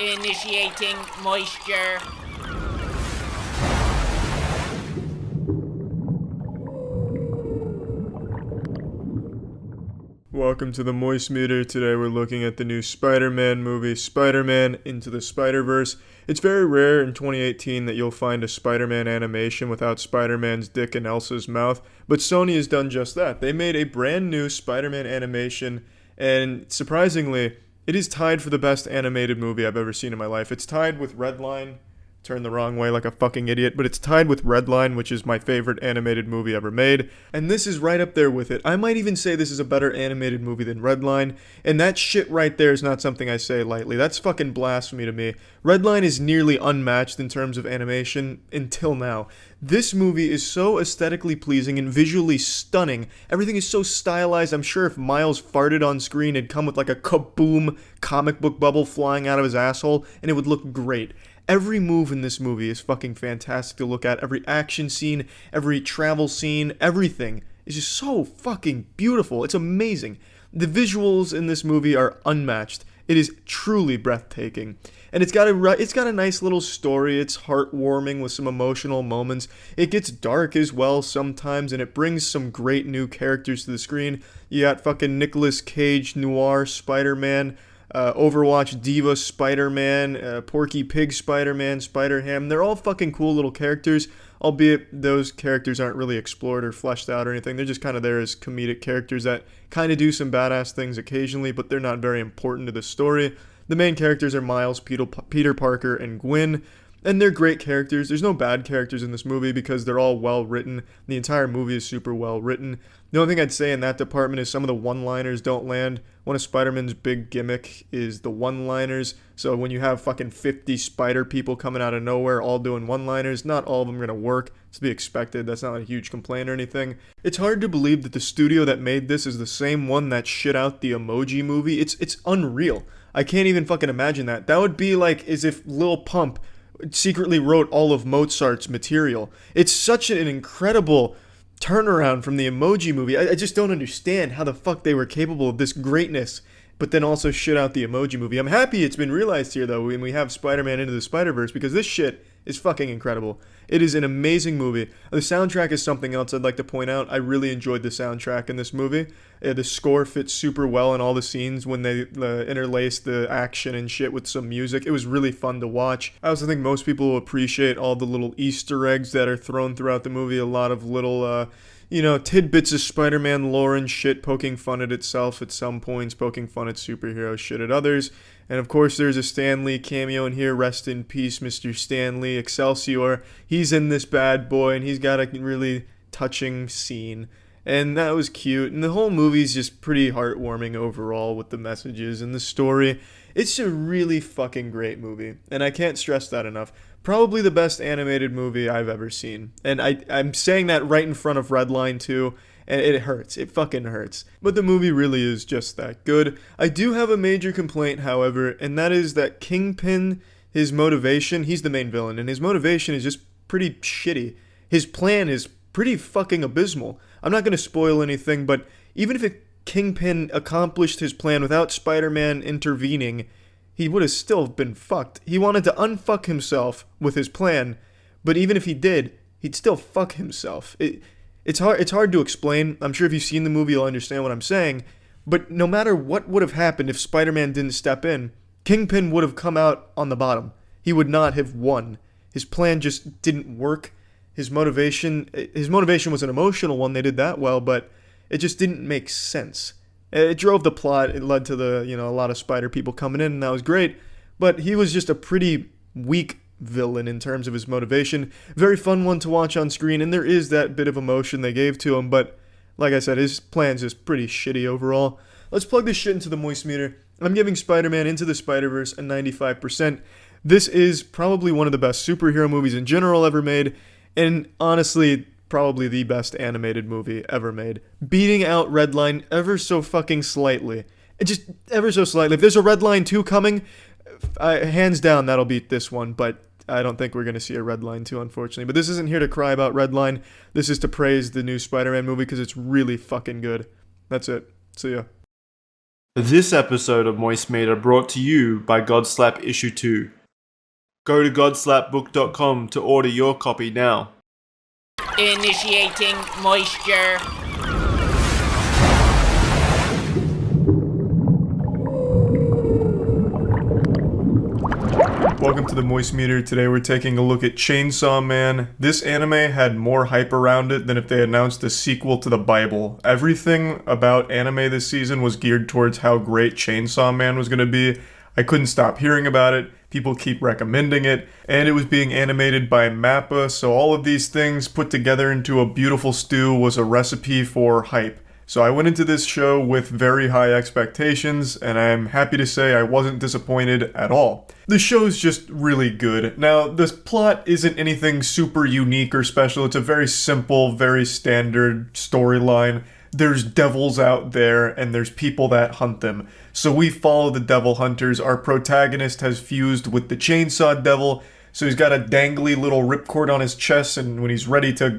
Initiating moisture. Welcome to the Moist Meter. Today we're looking at the new Spider-Man movie, Spider-Man Into the Spider-Verse. It's very rare in 2018 that you'll find a Spider-Man animation without Spider-Man's dick in Elsa's mouth, but Sony has done just that. They made a brand new Spider-Man animation, and surprisingly, it is tied for the best animated movie I've ever seen in my life. It's tied with Redline. Turned the wrong way like a fucking idiot, but it's tied with Redline, which is my favorite animated movie ever made, and this is right up there with it. I might even say this is a better animated movie than Redline, and that shit right there is not something I say lightly. That's fucking blasphemy to me. Redline is nearly unmatched in terms of animation until now. This movie is so aesthetically pleasing and visually stunning. Everything is so stylized. I'm sure if Miles farted on screen, it'd come with like a kaboom comic book bubble flying out of his asshole, and it would look great. Every move in this movie is fucking fantastic to look at. Every action scene, every travel scene, everything is just so fucking beautiful. It's amazing. The visuals in this movie are unmatched. It is truly breathtaking. And it's got a nice little story. It's heartwarming with some emotional moments. It gets dark as well sometimes, and it brings some great new characters to the screen. You got fucking Nicolas Cage, Noir Spider-Man, Overwatch Diva Spider-Man, Porky Pig Spider-Man, Spider-Ham. They're all fucking cool little characters, albeit those characters aren't really explored or fleshed out or anything. They're just kind of there as comedic characters that kind of do some badass things occasionally, but they're not very important to the story. The main characters are Miles, Peter Parker, and Gwen, and they're great characters. There's no bad characters in this movie because they're all well written. The entire movie is super well written. The only thing I'd say in that department is some of the one-liners don't land. One of Spider-Man's big gimmick is the one-liners. So when you have fucking 50 spider people coming out of nowhere all doing one-liners, not all of them are going to work. It's to be expected. That's not a huge complaint or anything. It's hard to believe that the studio that made this is the same one that shit out the Emoji Movie. It's unreal. I can't even fucking imagine that. That would be like as if Lil Pump secretly wrote all of Mozart's material. It's such an incredible turnaround from the Emoji Movie. I just don't understand how the fuck they were capable of this greatness, but then also shit out the Emoji Movie. I'm happy it's been realized here, though, when we have Spider-Man Into the Spider-Verse, because this shit is fucking incredible. It is an amazing movie. The soundtrack is something else I'd like to point out. I really enjoyed the soundtrack in this movie. The score fits super well in all the scenes when they interlace the action and shit with some music. It was really fun to watch. I also think most people will appreciate all the little Easter eggs that are thrown throughout the movie. A lot of little, tidbits of Spider-Man lore and shit, poking fun at itself at some points, poking fun at superhero shit at others. And of course, there's a Stan Lee cameo in here. Rest in peace, Mr. Stan Lee, Excelsior. He's in this bad boy, and he's got a really touching scene. And that was cute. And the whole movie's just pretty heartwarming overall with the messages and the story. It's a really fucking great movie, and I can't stress that enough. Probably the best animated movie I've ever seen. And I'm saying that right in front of Redline, too. And it hurts. It fucking hurts. But the movie really is just that good. I do have a major complaint, however, and that is that Kingpin, his motivation, he's the main villain, and his motivation is just pretty shitty. His plan is pretty fucking abysmal. I'm not going to spoil anything, but even if Kingpin accomplished his plan without Spider-Man intervening, he would have still been fucked. He wanted to unfuck himself with his plan, but even if he did, he'd still fuck himself. It's hard to explain. I'm sure if you've seen the movie, you'll understand what I'm saying. But no matter what would have happened if Spider-Man didn't step in, Kingpin would have come out on the bottom. He would not have won. His plan just didn't work. His motivation was an emotional one. They did that well, but it just didn't make sense. It drove the plot. It led to a lot of spider people coming in, and that was great. But he was just a pretty weak villain in terms of his motivation. Very fun one to watch on screen, and there is that bit of emotion they gave to him, but like I said, his plan's just pretty shitty overall. Let's plug this shit into the Moist Meter. I'm giving Spider-Man Into the Spider-Verse a 95%. This is probably one of the best superhero movies in general ever made, and honestly, probably the best animated movie ever made. Beating out Redline ever so fucking slightly. Just ever so slightly. If there's a Redline 2 coming, hands down that'll beat this one, but I don't think we're going to see a Redline 2, unfortunately. But this isn't here to cry about Redline. This is to praise the new Spider-Man movie because it's really fucking good. That's it. See ya. This episode of Moist Meter brought to you by Godslap Issue 2. Go to godslapbook.com to order your copy now. Initiating moisture. Welcome to the Moist Meter. Today we're taking a look at Chainsaw Man. This anime had more hype around it than if they announced a sequel to the Bible. Everything about anime this season was geared towards how great Chainsaw Man was going to be. I couldn't stop hearing about it. People keep recommending it. And it was being animated by Mappa, so all of these things put together into a beautiful stew was a recipe for hype. So I went into this show with very high expectations, and I'm happy to say I wasn't disappointed at all. The show's just really good. Now, the plot isn't anything super unique or special. It's a very simple, very standard storyline. There's devils out there, and there's people that hunt them. So we follow the devil hunters. Our protagonist has fused with the chainsaw devil, so he's got a dangly little ripcord on his chest, and when he's ready to,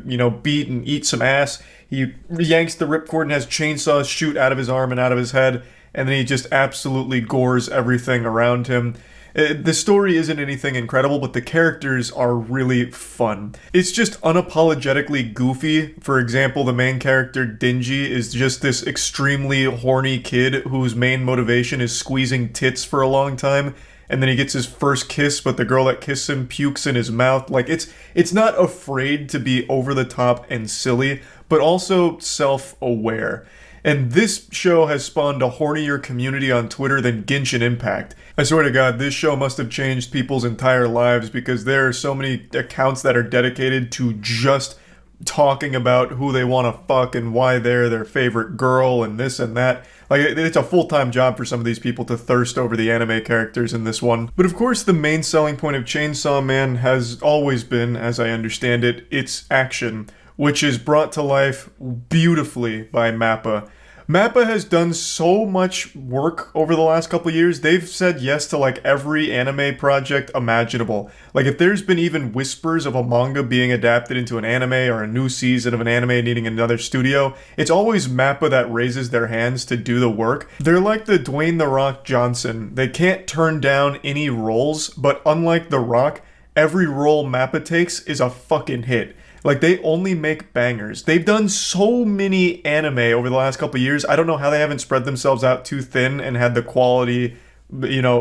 beat and eat some ass, he yanks the ripcord and has chainsaws shoot out of his arm and out of his head, and then he just absolutely gores everything around him. The story isn't anything incredible, but the characters are really fun. It's just unapologetically goofy. For example, the main character, Denji, is just this extremely horny kid whose main motivation is squeezing tits for a long time. And then he gets his first kiss, but the girl that kissed him pukes in his mouth. Like, it's not afraid to be over the top and silly, but also self-aware. And this show has spawned a hornier community on Twitter than Genshin Impact. I swear to God, this show must have changed people's entire lives because there are so many accounts that are dedicated to just talking about who they want to fuck and why they're their favorite girl and this and that. Like, it's a full-time job for some of these people to thirst over the anime characters in this one. But of course, the main selling point of Chainsaw Man has always been, as I understand it, its action, which is brought to life beautifully by Mappa. Mappa has done so much work over the last couple of years. They've said yes to like every anime project imaginable. Like if there's been even whispers of a manga being adapted into an anime or a new season of an anime needing another studio, it's always Mappa that raises their hands to do the work. They're like the Dwayne "The Rock" Johnson. They can't turn down any roles, but unlike The Rock, every role Mappa takes is a fucking hit. Like, they only make bangers. They've done so many anime over the last couple of years. I don't know how they haven't spread themselves out too thin and had the quality,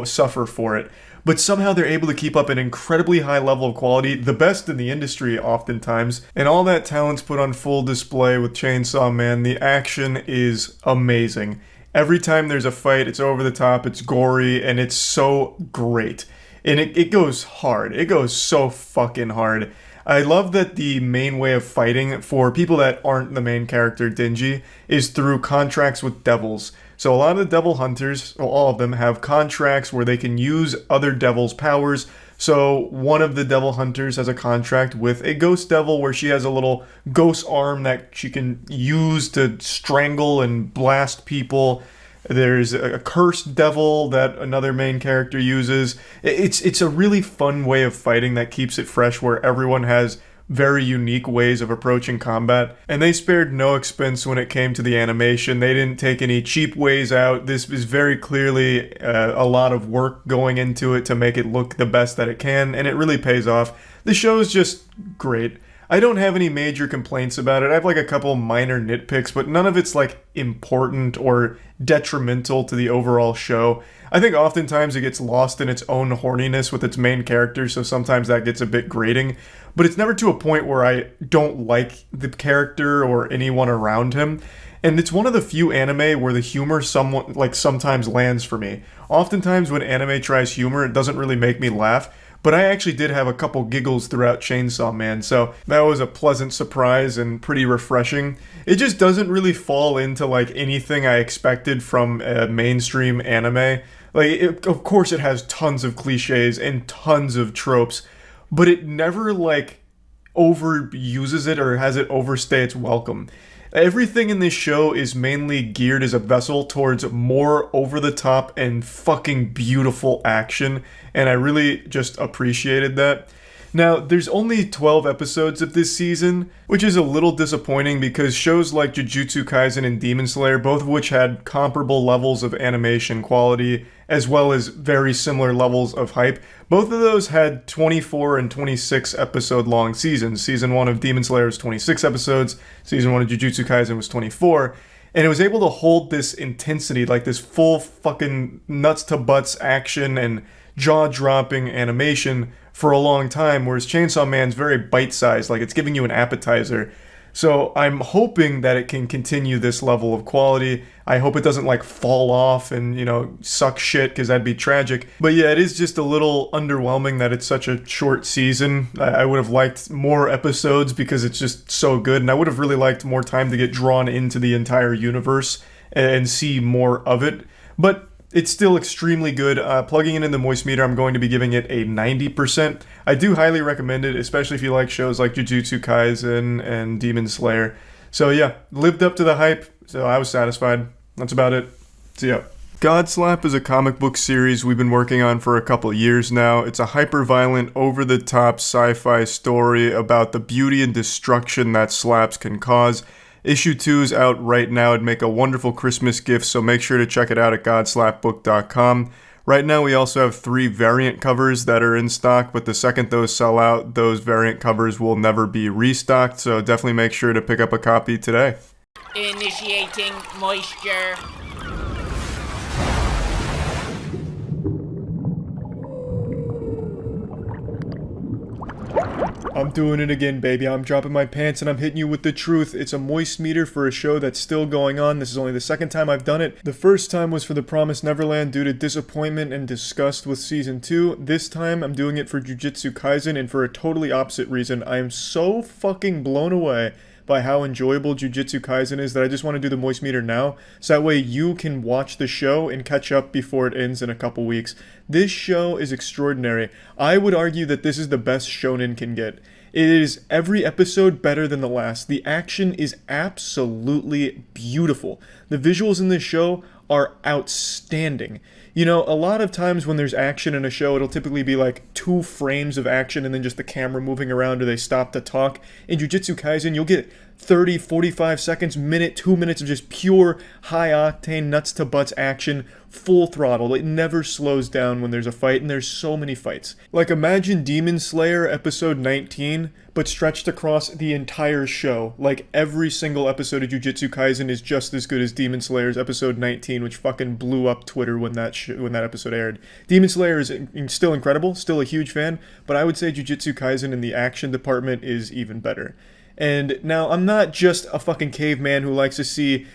suffer for it. But somehow they're able to keep up an incredibly high level of quality, the best in the industry oftentimes. And all that talent's put on full display with Chainsaw Man. The action is amazing. Every time there's a fight, it's over the top, it's gory, and it's so great. And it goes hard. It goes so fucking hard. I love that the main way of fighting for people that aren't the main character, Denji, is through contracts with devils. So a lot of the devil hunters, well, all of them, have contracts where they can use other devils' powers. So one of the devil hunters has a contract with a ghost devil where she has a little ghost arm that she can use to strangle and blast people. There's a cursed devil that another main character uses. It's a really fun way of fighting that keeps it fresh, where everyone has very unique ways of approaching combat. And they spared no expense when it came to the animation. They didn't take any cheap ways out. This is very clearly a lot of work going into it to make it look the best that it can, and it really pays off. The show's just great. I don't have any major complaints about it. I have like a couple minor nitpicks, but none of it's like important or detrimental to the overall show. I think oftentimes it gets lost in its own horniness with its main character, so sometimes that gets a bit grating. But it's never to a point where I don't like the character or anyone around him. And it's one of the few anime where the humor sometimes lands for me. Oftentimes when anime tries humor, it doesn't really make me laugh. But I actually did have a couple giggles throughout Chainsaw Man, so that was a pleasant surprise and pretty refreshing. It just doesn't really fall into like anything I expected from a mainstream anime. Of course it has tons of cliches and tons of tropes, but it never like overuses it or has it overstay its welcome. Everything in this show is mainly geared as a vessel towards more over-the-top and fucking beautiful action, and I really just appreciated that. Now, there's only 12 episodes of this season, which is a little disappointing because shows like Jujutsu Kaisen and Demon Slayer, both of which had comparable levels of animation quality, as well as very similar levels of hype, both of those had 24 and 26 episode long seasons. Season 1 of Demon Slayer was 26 episodes, Season 1 of Jujutsu Kaisen was 24, and it was able to hold this intensity, like this full fucking nuts to butts action and jaw-dropping animation for a long time, whereas Chainsaw Man's very bite-sized, like it's giving you an appetizer. So I'm hoping that it can continue this level of quality. I hope it doesn't like fall off and, suck shit, because that'd be tragic. But yeah, it is just a little underwhelming that it's such a short season. I would have liked more episodes because it's just so good, and I would have really liked more time to get drawn into the entire universe and see more of it. But it's still extremely good. Plugging it in the Moist Meter, I'm going to be giving it a 90%. I do highly recommend it, especially if you like shows like Jujutsu Kaisen and Demon Slayer. So yeah, lived up to the hype, so I was satisfied. That's about it. See ya. Godslap is a comic book series we've been working on for a couple years now. It's a hyper-violent, over-the-top sci-fi story about the beauty and destruction that slaps can cause. Issue 2 is out right now. It'd make a wonderful Christmas gift, so make sure to check it out at godslapbook.com. Right now we also have 3 variant covers that are in stock, but the second those sell out, those variant covers will never be restocked, so definitely make sure to pick up a copy today. Initiating moisture. I'm doing it again, baby. I'm dropping my pants and I'm hitting you with the truth. It's a Moist Meter for a show that's still going on. This is only the second time I've done it. The first time was for The Promised Neverland due to disappointment and disgust with Season 2. This time I'm doing it for Jujutsu Kaisen, and for a totally opposite reason. I am so fucking blown away by how enjoyable Jujutsu Kaisen is that I just want to do the Moist Meter now, so that way you can watch the show and catch up before it ends in a couple weeks. This show is extraordinary. I would argue that this is the best shonen can get. It is every episode better than the last. The action is absolutely beautiful. The visuals in this show are outstanding. A lot of times when there's action in a show, it'll typically be like 2 frames of action and then just the camera moving around or they stop to talk. In Jujutsu Kaisen, you'll get 30, 45 seconds, minute, 2 minutes of just pure high-octane, nuts-to-butts action, full throttle. It never slows down when there's a fight, and there's so many fights. Like, imagine Demon Slayer episode 19, but stretched across the entire show. Like, every single episode of Jujutsu Kaisen is just as good as Demon Slayer's episode 19, which fucking blew up Twitter when that episode aired. Demon Slayer is still incredible, still a huge fan, but I would say Jujutsu Kaisen in the action department is even better. And now, I'm not just a fucking caveman who likes to see,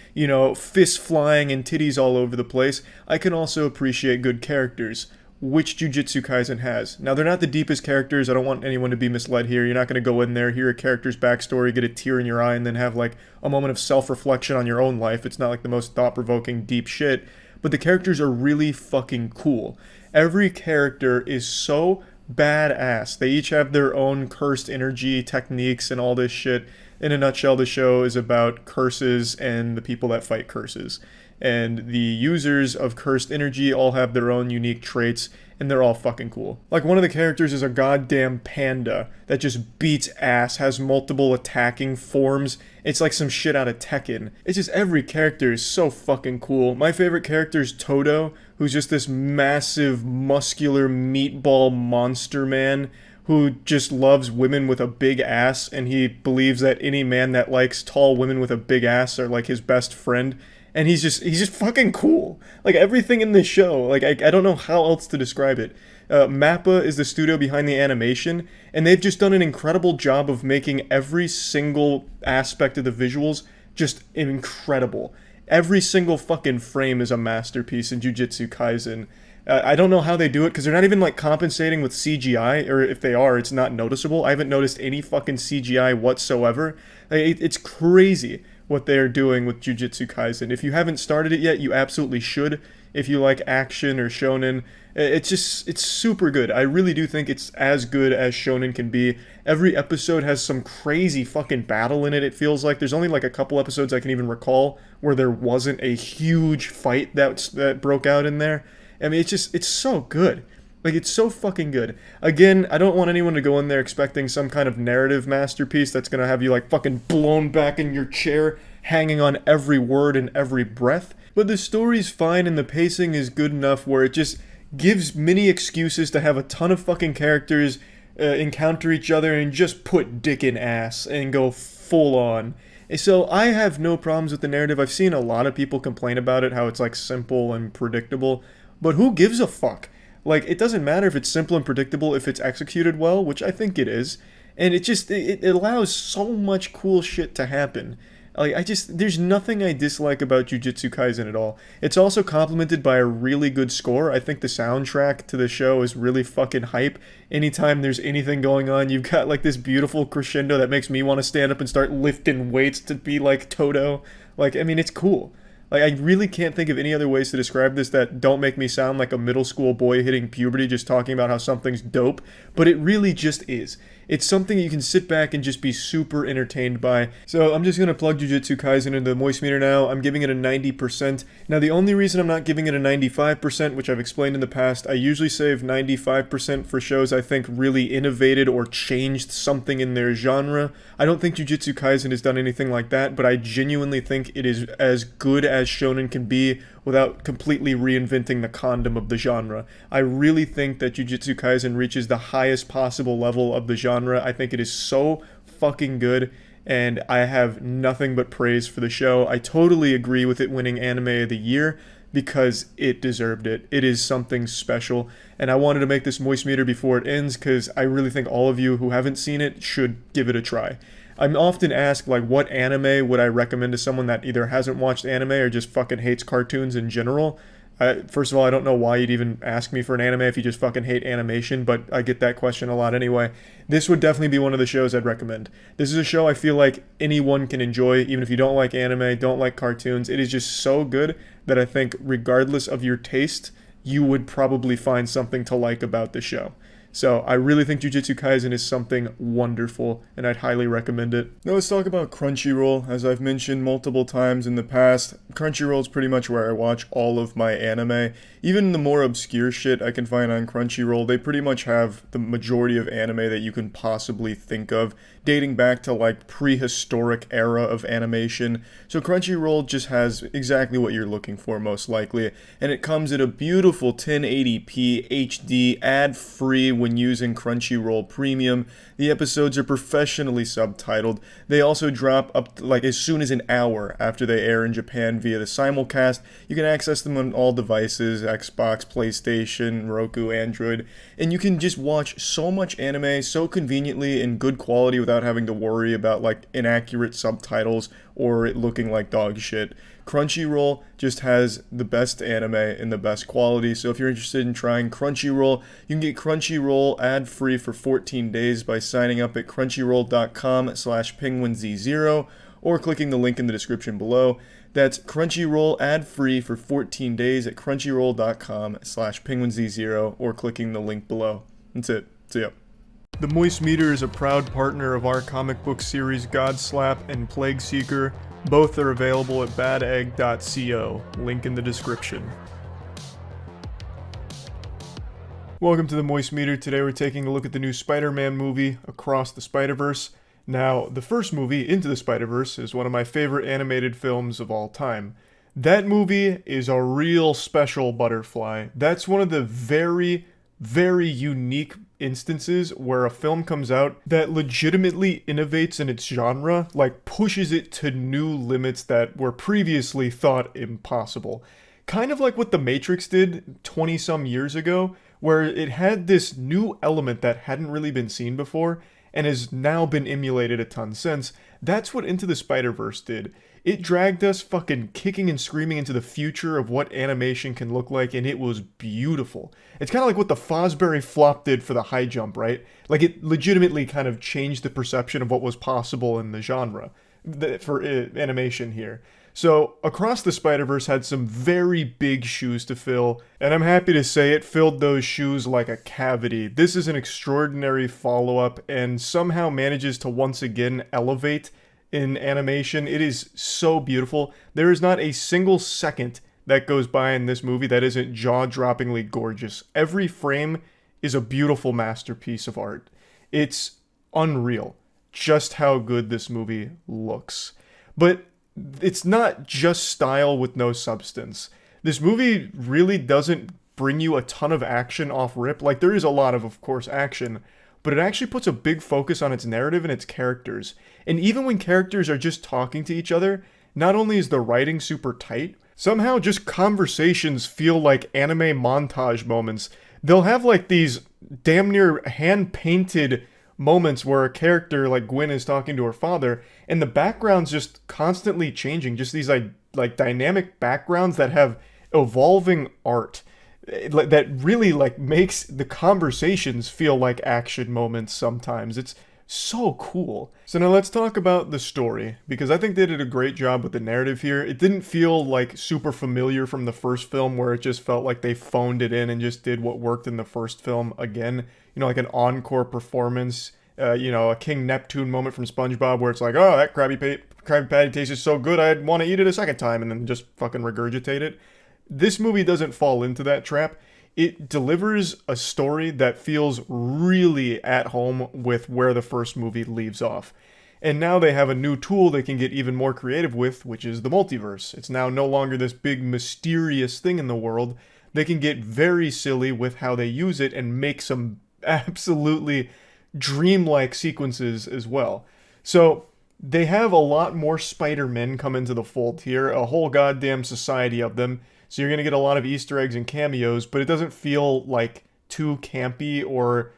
fists flying and titties all over the place. I can also appreciate good characters, which Jujutsu Kaisen has. Now, they're not the deepest characters. I don't want anyone to be misled here. You're not going to go in there, hear a character's backstory, get a tear in your eye, and then have, like, a moment of self-reflection on your own life. It's not, like, the most thought-provoking, deep shit. But the characters are really fucking cool. Every character is so badass. They each have their own cursed energy techniques and all this shit. In a nutshell, the show is about curses and the people that fight curses. And the users of cursed energy all have their own unique traits, and they're all fucking cool. Like, one of the characters is a goddamn panda that just beats ass, has multiple attacking forms. It's like some shit out of Tekken. It's just, every character is so fucking cool. My favorite character is Todo, who's just this massive, muscular meatball monster man who just loves women with a big ass, and he believes that any man that likes tall women with a big ass are like his best friend. And he's just fucking cool. Like, everything in this show, like, I don't know how else to describe it. Mappa is the studio behind the animation, and they've just done an incredible job of making every single aspect of the visuals just incredible. Every single fucking frame is a masterpiece in Jujutsu Kaisen. I don't know how they do it, because they're not even, like, compensating with CGI, or if they are, it's not noticeable. I haven't noticed any fucking CGI whatsoever. It's crazy what they're doing with Jujutsu Kaisen. If you haven't started it yet, you absolutely should. If you like action or shonen, it's super good. I really do think it's as good as shonen can be. Every episode has some crazy fucking battle in it, it feels like. There's only like a couple episodes I can even recall where there wasn't a huge fight that broke out in there. I mean, it's so good. Like, it's so fucking good. Again, I don't want anyone to go in there expecting some kind of narrative masterpiece that's gonna have you, like, fucking blown back in your chair, hanging on every word and every breath. But the story's fine and the pacing is good enough where it just gives many excuses to have a ton of fucking characters encounter each other and just put dick in ass and go full on. So I have no problems with the narrative. I've seen a lot of people complain about it, how it's like simple and predictable. But who gives a fuck? Like, it doesn't matter if it's simple and predictable if it's executed well, which I think it is. And it allows so much cool shit to happen. Like, there's nothing I dislike about Jujutsu Kaisen at all. It's also complemented by a really good score. I think the soundtrack to the show is really fucking hype. Anytime there's anything going on, you've got like this beautiful crescendo that makes me want to stand up and start lifting weights to be like Toto. Like, I mean, it's cool. Like, I really can't think of any other ways to describe this that don't make me sound like a middle school boy hitting puberty just talking about how something's dope, but it really just is. It's something you can sit back and just be super entertained by. So I'm just going to plug Jujutsu Kaisen into the Moist Meter now. I'm giving it a 90%. Now the only reason I'm not giving it a 95%, which I've explained in the past, I usually save 95% for shows I think really innovated or changed something in their genre. I don't think Jujutsu Kaisen has done anything like that, but I genuinely think it is as good as shonen can be without completely reinventing the condom of the genre. I really think that Jujutsu Kaisen reaches the highest possible level of the genre. I think it is so fucking good, and I have nothing but praise for the show. I totally agree with it winning Anime of the Year, because it deserved it. It is something special, and I wanted to make this Moist Meter before it ends, because I really think all of you who haven't seen it should give it a try. I'm often asked, like, what anime would I recommend to someone that either hasn't watched anime or just fucking hates cartoons in general. First of all, I don't know why you'd even ask me for an anime if you just fucking hate animation, but I get that question a lot anyway. This would definitely be one of the shows I'd recommend. This is a show I feel like anyone can enjoy, even if you don't like anime, don't like cartoons. It is just so good that I think regardless of your taste, you would probably find something to like about the show. So I really think Jujutsu Kaisen is something wonderful, and I'd highly recommend it. Now let's talk about Crunchyroll. As I've mentioned multiple times in the past, Crunchyroll is pretty much where I watch all of my anime. Even the more obscure shit I can find on Crunchyroll, they pretty much have the majority of anime that you can possibly think of, dating back to like prehistoric era of animation. So Crunchyroll just has exactly what you're looking for most likely, and it comes at a beautiful 1080p HD ad-free when using Crunchyroll Premium. The episodes are professionally subtitled. They also drop up to, like, as soon as an hour after they air in Japan via the simulcast. You can access them on all devices, Xbox, PlayStation, Roku, Android, and you can just watch so much anime so conveniently in good quality without having to worry about like inaccurate subtitles or it looking like dog shit. Crunchyroll just has the best anime in the best quality, so if you're interested in trying Crunchyroll, you can get Crunchyroll ad-free for 14 days by signing up at crunchyroll.com/penguinz0 or clicking the link in the description below. That's Crunchyroll ad-free for 14 days at crunchyroll.com/penguinz0 or clicking the link below. That's it. See ya. The Moist Meter is a proud partner of our comic book series Godslap and Plague Seeker. Both are available at badegg.co, link in the description. Welcome to the Moist Meter. Today we're taking a look at the new Spider-Man movie, Across the Spider-Verse. Now, the first movie, Into the Spider-Verse, is one of my favorite animated films of all time. That movie is a real special butterfly. That's one of the very unique instances where a film comes out that legitimately innovates in its genre, like pushes it to new limits that were previously thought impossible. Kind of like what The Matrix did 20 some years ago, where it had this new element that hadn't really been seen before and has now been emulated a ton since. That's what Into the Spider-Verse did. It dragged us fucking kicking and screaming into the future of what animation can look like, and it was beautiful. It's kind of like what the Fosbury flop did for the high jump, right? Like, it legitimately kind of changed the perception of what was possible in the genre for animation here. So, Across the Spider-Verse had some very big shoes to fill, and I'm happy to say it filled those shoes like a cavity. This is an extraordinary follow-up, and somehow manages to once again elevate in animation. It is so beautiful. There is not a single second that goes by in this movie that isn't jaw-droppingly gorgeous. Every frame is a beautiful masterpiece of art. It's unreal just how good this movie looks. But it's not just style with no substance. This movie really doesn't bring you a ton of action off rip. Like, there is a lot of course, action, but it actually puts a big focus on its narrative and its characters. And even when characters are just talking to each other, not only is the writing super tight, somehow just conversations feel like anime montage moments. They'll have like these damn near hand-painted moments where a character like Gwen is talking to her father, and the background's just constantly changing. Just these like dynamic backgrounds that have evolving art that really like makes the conversations feel like action moments sometimes. It's so cool. So now let's talk about the story, because I think they did a great job with the narrative here. It didn't feel like super familiar from the first film, where it just felt like they phoned it in and just did what worked in the first film again. You know, like an encore performance, a King Neptune moment from SpongeBob where it's like, oh, that Krabby Patty tastes so good, I'd want to eat it a second time, and then just fucking regurgitate it. This movie doesn't fall into that trap. It delivers a story that feels really at home with where the first movie leaves off. And now they have a new tool they can get even more creative with, which is the multiverse. It's now no longer this big mysterious thing in the world. They can get very silly with how they use it and make some absolutely dreamlike sequences as well. So they have a lot more Spider-Men come into the fold here, a whole goddamn society of them. So you're going to get a lot of Easter eggs and cameos, but it doesn't feel like too campy or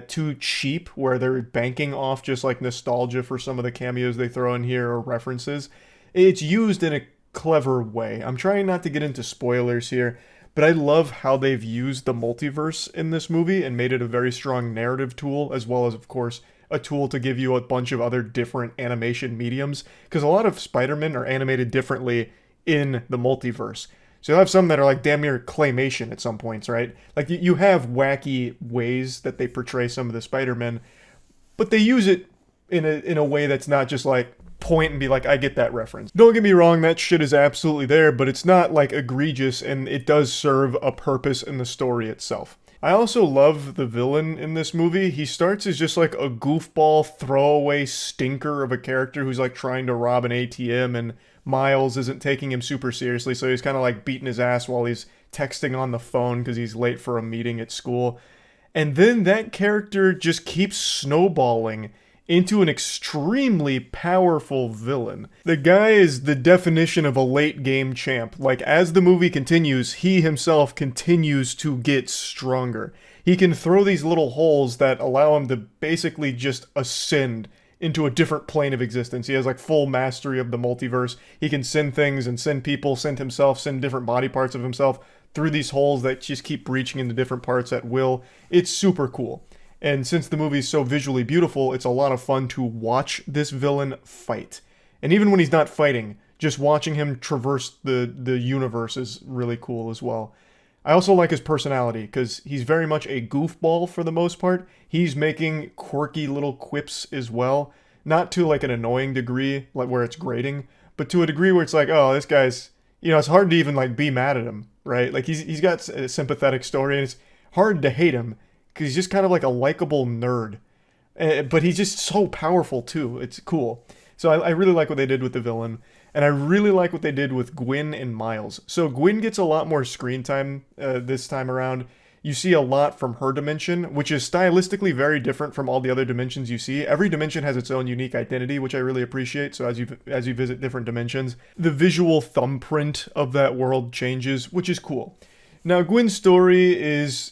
too cheap, where they're banking off just like nostalgia for some of the cameos they throw in here or references. It's used in a clever way. I'm trying not to get into spoilers here, but I love how they've used the multiverse in this movie and made it a very strong narrative tool, as well as, of course, a tool to give you a bunch of other different animation mediums, because a lot of Spider-Man are animated differently in the multiverse. So you'll have some that are like damn near claymation at some points, right? Like you have wacky ways that they portray some of the Spider-Men, but they use it in a way that's not just like point and be like, I get that reference. Don't get me wrong, that shit is absolutely there, but it's not like egregious, and it does serve a purpose in the story itself. I also love the villain in this movie. He starts as just like a goofball, throwaway stinker of a character who's like trying to rob an ATM, and Miles isn't taking him super seriously, so he's kind of like beating his ass while he's texting on the phone because he's late for a meeting at school. And then that character just keeps snowballing into an extremely powerful villain. The guy is the definition of a late game champ. Like, as the movie continues, he himself continues to get stronger. He can throw these little holes that allow him to basically just ascend into a different plane of existence. He has like full mastery of the multiverse. He can send things and send people, send himself, send different body parts of himself through these holes that just keep reaching into different parts at will. It's super cool. And since the movie is so visually beautiful, it's a lot of fun to watch this villain fight. And even when he's not fighting, just watching him traverse the universe is really cool as well. I also like his personality, because he's very much a goofball for the most part. He's making quirky little quips as well. Not to like an annoying degree, like where it's grating, but to a degree where it's like, oh, this guy's, it's hard to even like be mad at him, right? Like he's got a sympathetic story, and it's hard to hate him, because he's just kind of like a likable nerd. But he's just so powerful too. It's cool. So I really like what they did with the villain. And I really like what they did with Gwen and Miles. So Gwen gets a lot more screen time this time around. You see a lot from her dimension, which is stylistically very different from all the other dimensions you see. Every dimension has its own unique identity, which I really appreciate. So as you visit different dimensions, the visual thumbprint of that world changes, which is cool. Now, Gwen's story is,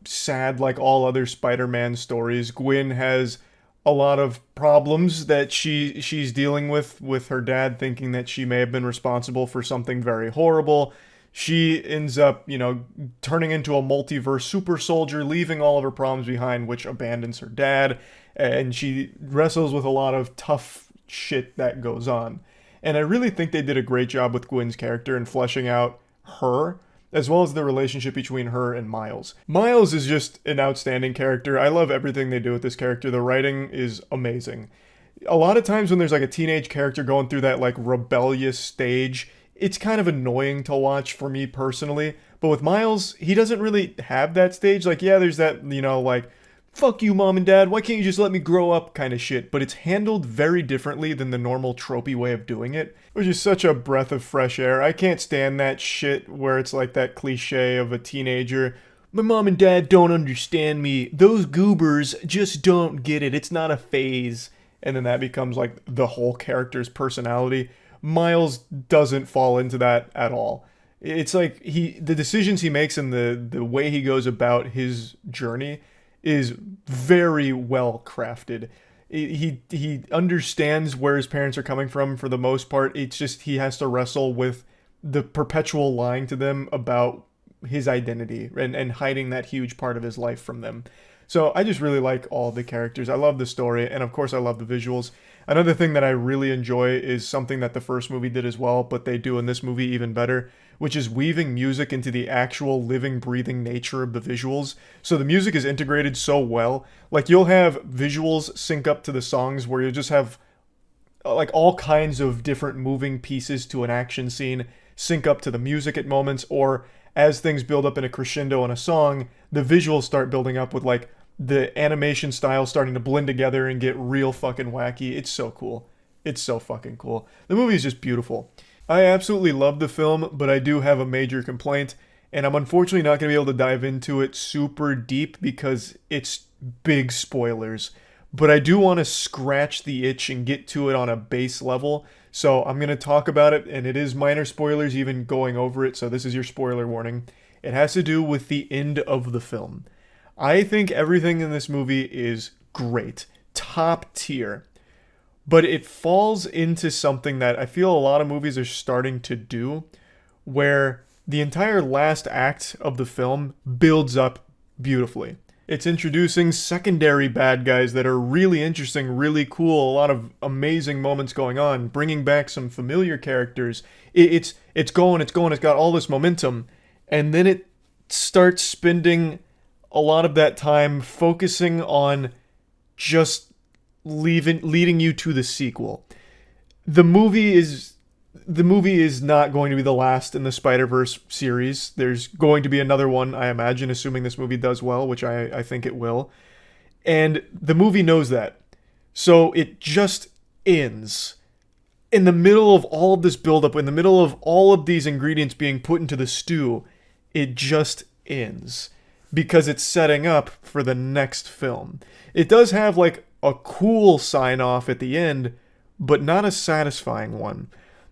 sad like all other Spider-Man stories. Gwen has a lot of problems that she's dealing with her dad thinking that she may have been responsible for something very horrible. She ends up, turning into a multiverse super soldier, leaving all of her problems behind, which abandons her dad, and she wrestles with a lot of tough shit that goes on. And I really think they did a great job with Gwen's character in fleshing out her, as well as the relationship between her and Miles. Miles is just an outstanding character. I love everything they do with this character. The writing is amazing. A lot of times when there's like a teenage character going through that like rebellious stage, it's kind of annoying to watch for me personally. But with Miles, he doesn't really have that stage. Like, yeah, there's that, like, fuck you, mom and dad, why can't you just let me grow up kind of shit. But it's handled very differently than the normal tropey way of doing it, which is such a breath of fresh air. I can't stand that shit where it's like that cliche of a teenager. My mom and dad don't understand me. Those goobers just don't get it. It's not a phase. And then that becomes like the whole character's personality. Miles doesn't fall into that at all. It's like the decisions he makes and the way he goes about his journey is very well crafted. He understands where his parents are coming from for the most part. It's just he has to wrestle with the perpetual lying to them about his identity and hiding that huge part of his life from them. So I just really like all the characters. I love the story, and of course I love the visuals. Another thing that I really enjoy is something that the first movie did as well, but they do in this movie even better, which is weaving music into the actual living, breathing nature of the visuals. So the music is integrated so well. Like, you'll have visuals sync up to the songs where you'll just have like all kinds of different moving pieces to an action scene sync up to the music at moments, or as things build up in a crescendo in a song, the visuals start building up with like the animation style starting to blend together and get real fucking wacky. It's so cool. It's so fucking cool. The movie is just beautiful. I absolutely love the film, but I do have a major complaint, and I'm unfortunately not going to be able to dive into it super deep because it's big spoilers. But I do want to scratch the itch and get to it on a base level, so I'm going to talk about it, and it is minor spoilers even going over it, so this is your spoiler warning. It has to do with the end of the film. I think everything in this movie is great, top tier, but it falls into something that I feel a lot of movies are starting to do, where the entire last act of the film builds up beautifully. It's introducing secondary bad guys that are really interesting, really cool, a lot of amazing moments going on, bringing back some familiar characters. It's going, it's got all this momentum, and then it starts spending a lot of that time focusing on just leading you to the sequel. The movie is not going to be the last in the Spider-Verse series. There's going to be another one, I imagine, assuming this movie does well, which I think it will. And the movie knows that. So it just ends. In the middle of all of this buildup, in the middle of all of these ingredients being put into the stew, it just ends. Because it's setting up for the next film. It does have like a cool sign-off at the end, but not a satisfying one.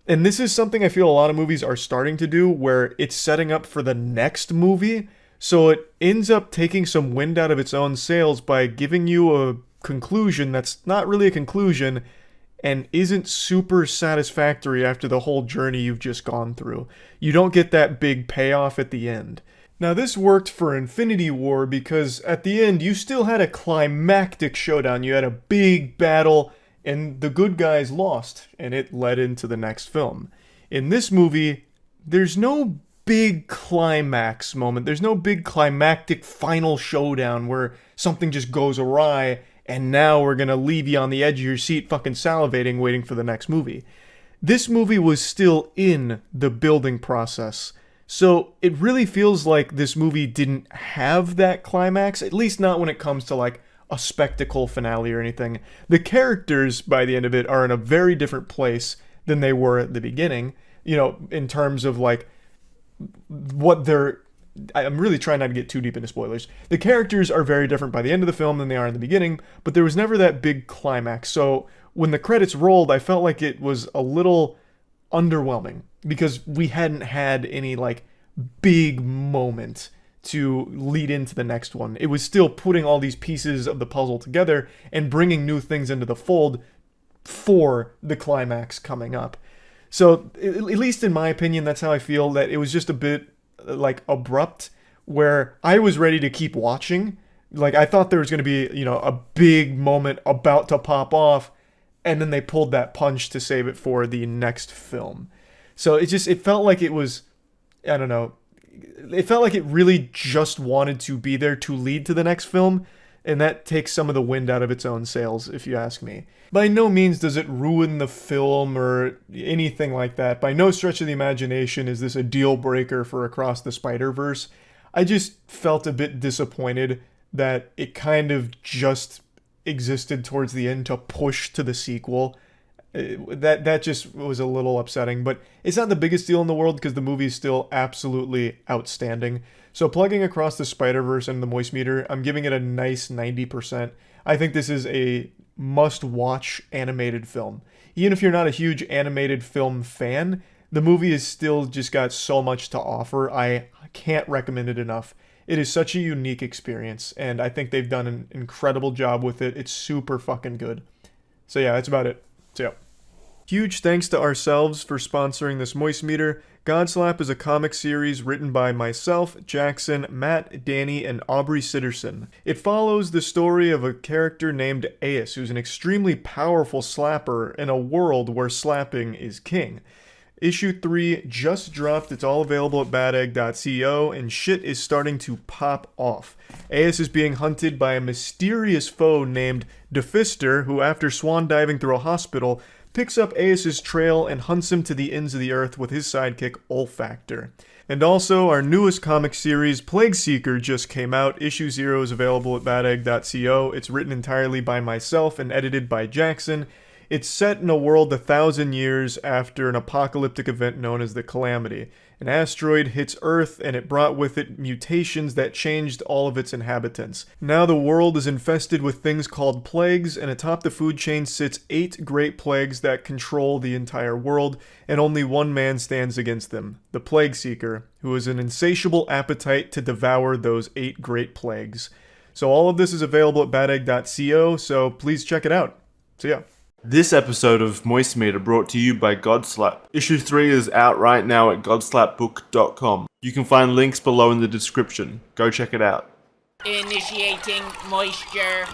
And this is something I feel a lot of movies are starting to do, where it's setting up for the next movie, so it ends up taking some wind out of its own sails by giving you a conclusion that's not really a conclusion and isn't super satisfactory after the whole journey you've just gone through. You don't get that big payoff at the end. Now, this worked for Infinity War because at the end you still had a climactic showdown. You had a big battle and the good guys lost, and it led into the next film. In this movie, there's no big climax moment. There's no big climactic final showdown where something just goes awry and now we're gonna leave you on the edge of your seat fucking salivating waiting for the next movie. This movie was still in the building process. So it really feels like this movie didn't have that climax, at least not when it comes to like a spectacle finale or anything. The characters by the end of it are in a very different place than they were at the beginning, in terms of like what they're... I'm really trying not to get too deep into spoilers. The characters are very different by the end of the film than they are in the beginning, but there was never that big climax. So when the credits rolled, I felt like it was a little underwhelming because we hadn't had any like big moment to lead into the next one. It was still putting all these pieces of the puzzle together and bringing new things into the fold for the climax coming up. So at least in my opinion, that's how I feel, that it was just a bit like abrupt, where I was ready to keep watching. Like I thought there was going to be, a big moment about to pop off, and then they pulled that punch to save it for the next film. So it felt like it was, I don't know, it felt like it really just wanted to be there to lead to the next film. and that takes some of the wind out of its own sails, if you ask me. By no means does it ruin the film or anything like that. By no stretch of the imagination is this a deal breaker for Across the Spider-Verse. I just felt a bit disappointed that it kind of just existed towards the end to push to the sequel. That just was a little upsetting, but it's not the biggest deal in the world because the movie is still absolutely outstanding. So plugging Across the Spider-Verse and the Moist Meter, I'm giving it a nice 90%. I think this is a must-watch animated film. Even if you're not a huge animated film fan, the movie has still just got so much to offer. I can't recommend it enough. It is such a unique experience, and I think they've done an incredible job with it. It's super fucking good. So yeah, that's about it. So yeah. Huge thanks to ourselves for sponsoring this Moist Meter. Godslap is a comic series written by myself, Jackson, Matt, Danny, and Aubrey Sitterson. It follows the story of a character named Ace, who's an extremely powerful slapper in a world where slapping is king. Issue 3 just dropped. It's all available at badegg.co, and shit is starting to pop off. Ace is being hunted by a mysterious foe named Defister, who, after swan diving through a hospital, picks up Ace's trail and hunts him to the ends of the earth with his sidekick Olfactor. And also, our newest comic series, Plague Seeker, just came out. Issue 0 is available at badegg.co. It's written entirely by myself and edited by Jackson. It's set in a world 1,000 years after an apocalyptic event known as the Calamity. An asteroid hits Earth, and it brought with it mutations that changed all of its inhabitants. Now the world is infested with things called plagues, and atop the food chain sits 8 great plagues that control the entire world, and only one man stands against them, the Plague Seeker, who has an insatiable appetite to devour those 8 great plagues. So all of this is available at badegg.co, so please check it out. So yeah. This episode of Moist Meter brought to you by Godslap. Issue 3 is out right now at godslapbook.com. You can find links below in the description. Go check it out. Initiating moisture.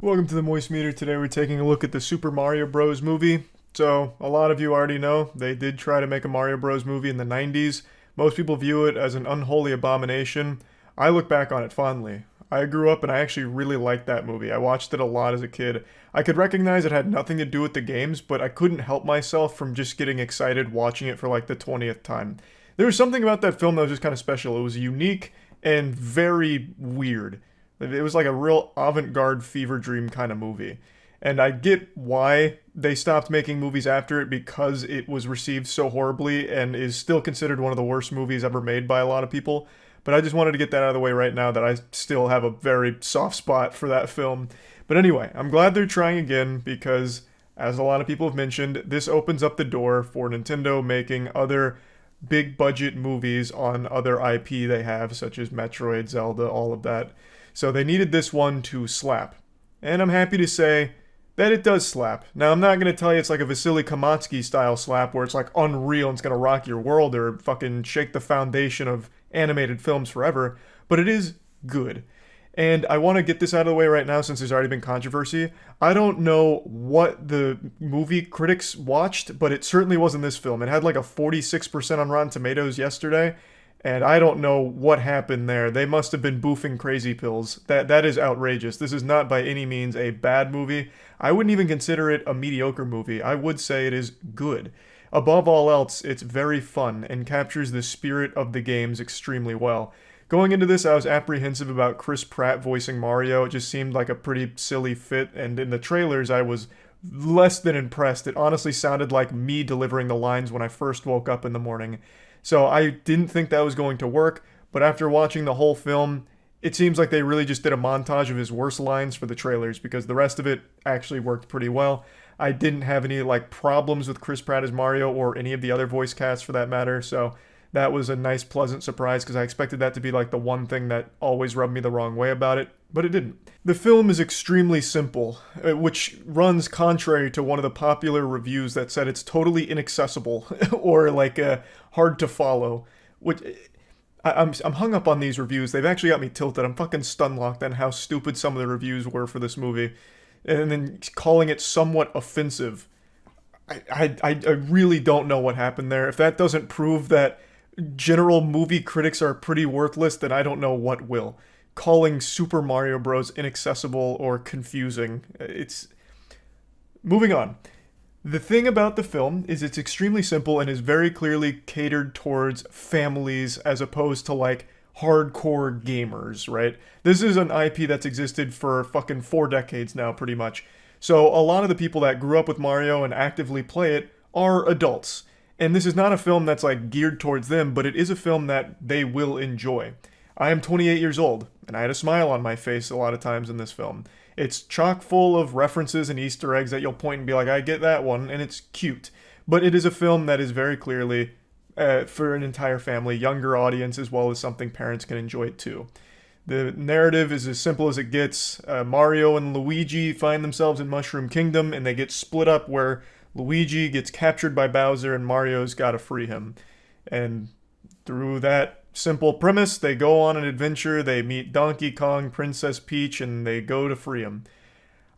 Welcome to the Moist Meter. Today we're taking a look at the Super Mario Bros. Movie. So, a lot of you already know, they did try to make a Mario Bros. Movie in the 90s. Most people view it as an unholy abomination. I look back on it fondly. I grew up and I actually really liked that movie. I watched it a lot as a kid. I could recognize it had nothing to do with the games, but I couldn't help myself from just getting excited watching it for like the 20th time. There was something about that film that was just kind of special. It was unique and very weird. It was like a real avant-garde fever dream kind of movie. And I get why they stopped making movies after it, because it was received so horribly and is still considered one of the worst movies ever made by a lot of people. But I just wanted to get that out of the way right now, that I still have a very soft spot for that film. But anyway, I'm glad they're trying again, because, as a lot of people have mentioned, this opens up the door for Nintendo making other big budget movies on other IP they have, such as Metroid, Zelda, all of that. So they needed this one to slap. And I'm happy to say that it does slap. Now, I'm not going to tell you it's like a Vasily Kamatsky style slap where it's like unreal and it's going to rock your world or fucking shake the foundation of animated films forever, but it is good. And I want to get this out of the way right now since there's already been controversy. I don't know what the movie critics watched, but it certainly wasn't this film. It had like a 46% on Rotten Tomatoes yesterday, and I don't know what happened there. They must have been boofing crazy pills. That is outrageous. This is not by any means a bad movie. I wouldn't even consider it a mediocre movie. I would say it is good. Above all else, it's very fun and captures the spirit of the games extremely well. Going into this, I was apprehensive about Chris Pratt voicing Mario. It just seemed like a pretty silly fit, and in the trailers, I was less than impressed. It honestly sounded like me delivering the lines when I first woke up in the morning. So I didn't think that was going to work, but after watching the whole film, it seems like they really just did a montage of his worst lines for the trailers, because the rest of it actually worked pretty well. I didn't have any problems with Chris Pratt as Mario, or any of the other voice casts for that matter, so that was a nice pleasant surprise, because I expected that to be the one thing that always rubbed me the wrong way about it, but it didn't. The film is extremely simple, which runs contrary to one of the popular reviews that said it's totally inaccessible or hard to follow. Which I'm hung up on these reviews. They've actually got me tilted. I'm fucking stun-locked on how stupid some of the reviews were for this movie, and then calling it somewhat offensive. I really don't know what happened there. If that doesn't prove that general movie critics are pretty worthless, then I don't know what will. Calling Super Mario Bros. Inaccessible or confusing. It's... Moving on. The thing about the film is it's extremely simple and is very clearly catered towards families as opposed to like hardcore gamers, right? This is an IP that's existed for fucking 4 decades now, pretty much. So a lot of the people that grew up with Mario and actively play it are adults. And this is not a film that's like geared towards them, but it is a film that they will enjoy. I am 28 years old, and I had a smile on my face a lot of times in this film. It's chock full of references and Easter eggs that you'll point and be like, I get that one, and it's cute. But it is a film that is very clearly for an entire family, younger audience, as well as something parents can enjoy too. The narrative is as simple as it gets. Mario and Luigi find themselves in Mushroom Kingdom, and they get split up where Luigi gets captured by Bowser and Mario's got to free him. And through that simple premise, they go on an adventure, they meet Donkey Kong, Princess Peach, and they go to free him.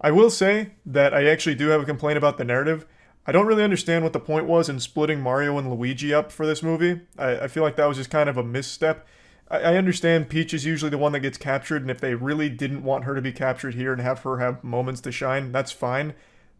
I will say that I actually do have a complaint about the narrative. I don't really understand what the point was in splitting Mario and Luigi up for this movie. I feel like that was just kind of a misstep. I understand Peach is usually the one that gets captured, and if they really didn't want her to be captured here and have her have moments to shine, that's fine.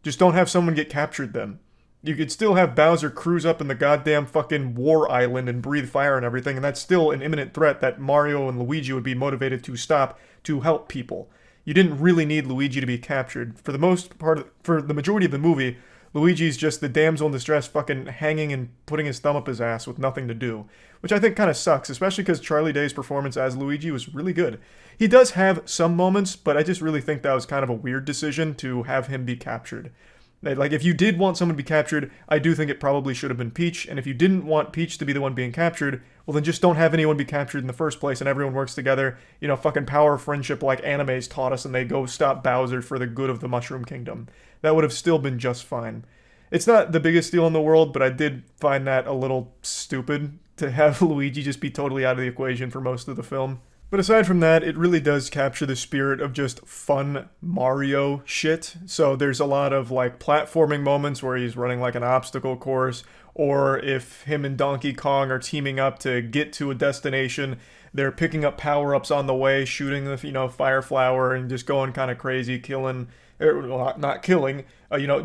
Just don't have someone get captured then. You could still have Bowser cruise up in the goddamn fucking war island and breathe fire and everything, and that's still an imminent threat that Mario and Luigi would be motivated to stop to help people. You didn't really need Luigi to be captured. For the most part, for the majority of the movie, Luigi's just the damsel in distress fucking hanging and putting his thumb up his ass with nothing to do. Which I think kind of sucks, especially because Charlie Day's performance as Luigi was really good. He does have some moments, but I just really think that was kind of a weird decision to have him be captured. Like, if you did want someone to be captured, I do think it probably should have been Peach, and if you didn't want Peach to be the one being captured, well then just don't have anyone be captured in the first place and everyone works together, you know, fucking power of friendship like animes taught us, and they go stop Bowser for the good of the Mushroom Kingdom. That would have still been just fine. It's not the biggest deal in the world, but I did find that a little stupid to have Luigi just be totally out of the equation for most of the film. But aside from that, it really does capture the spirit of just fun Mario shit. So there's a lot of like platforming moments where he's running like an obstacle course, or if him and Donkey Kong are teaming up to get to a destination, they're picking up power-ups on the way, shooting the, you know, fire flower and just going kind of crazy, killing, well, not killing,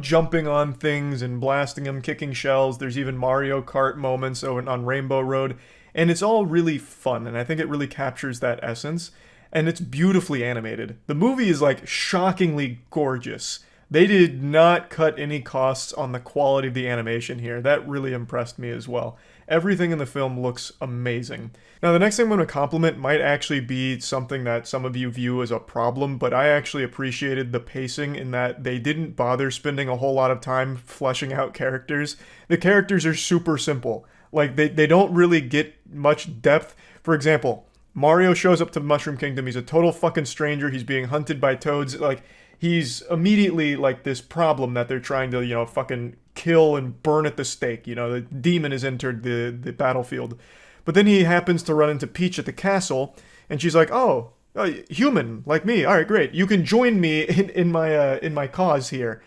jumping on things and blasting them, kicking shells. There's even Mario Kart moments on Rainbow Road. And it's all really fun, and I think it really captures that essence. And it's beautifully animated. The movie is like shockingly gorgeous. They did not cut any costs on the quality of the animation here. That really impressed me as well. Everything in the film looks amazing. Now, the next thing I'm going to compliment might actually be something that some of you view as a problem, but I actually appreciated the pacing in that they didn't bother spending a whole lot of time fleshing out characters. The characters are super simple. Like, they don't really get much depth. For example, Mario shows up to Mushroom Kingdom. He's a total fucking stranger. He's being hunted by toads. Like, he's immediately, like, this problem that they're trying to, fucking kill and burn at the stake. The demon has entered the battlefield. But then he happens to run into Peach at the castle, and she's like, oh, human, like me. All right, great. You can join me in my cause here.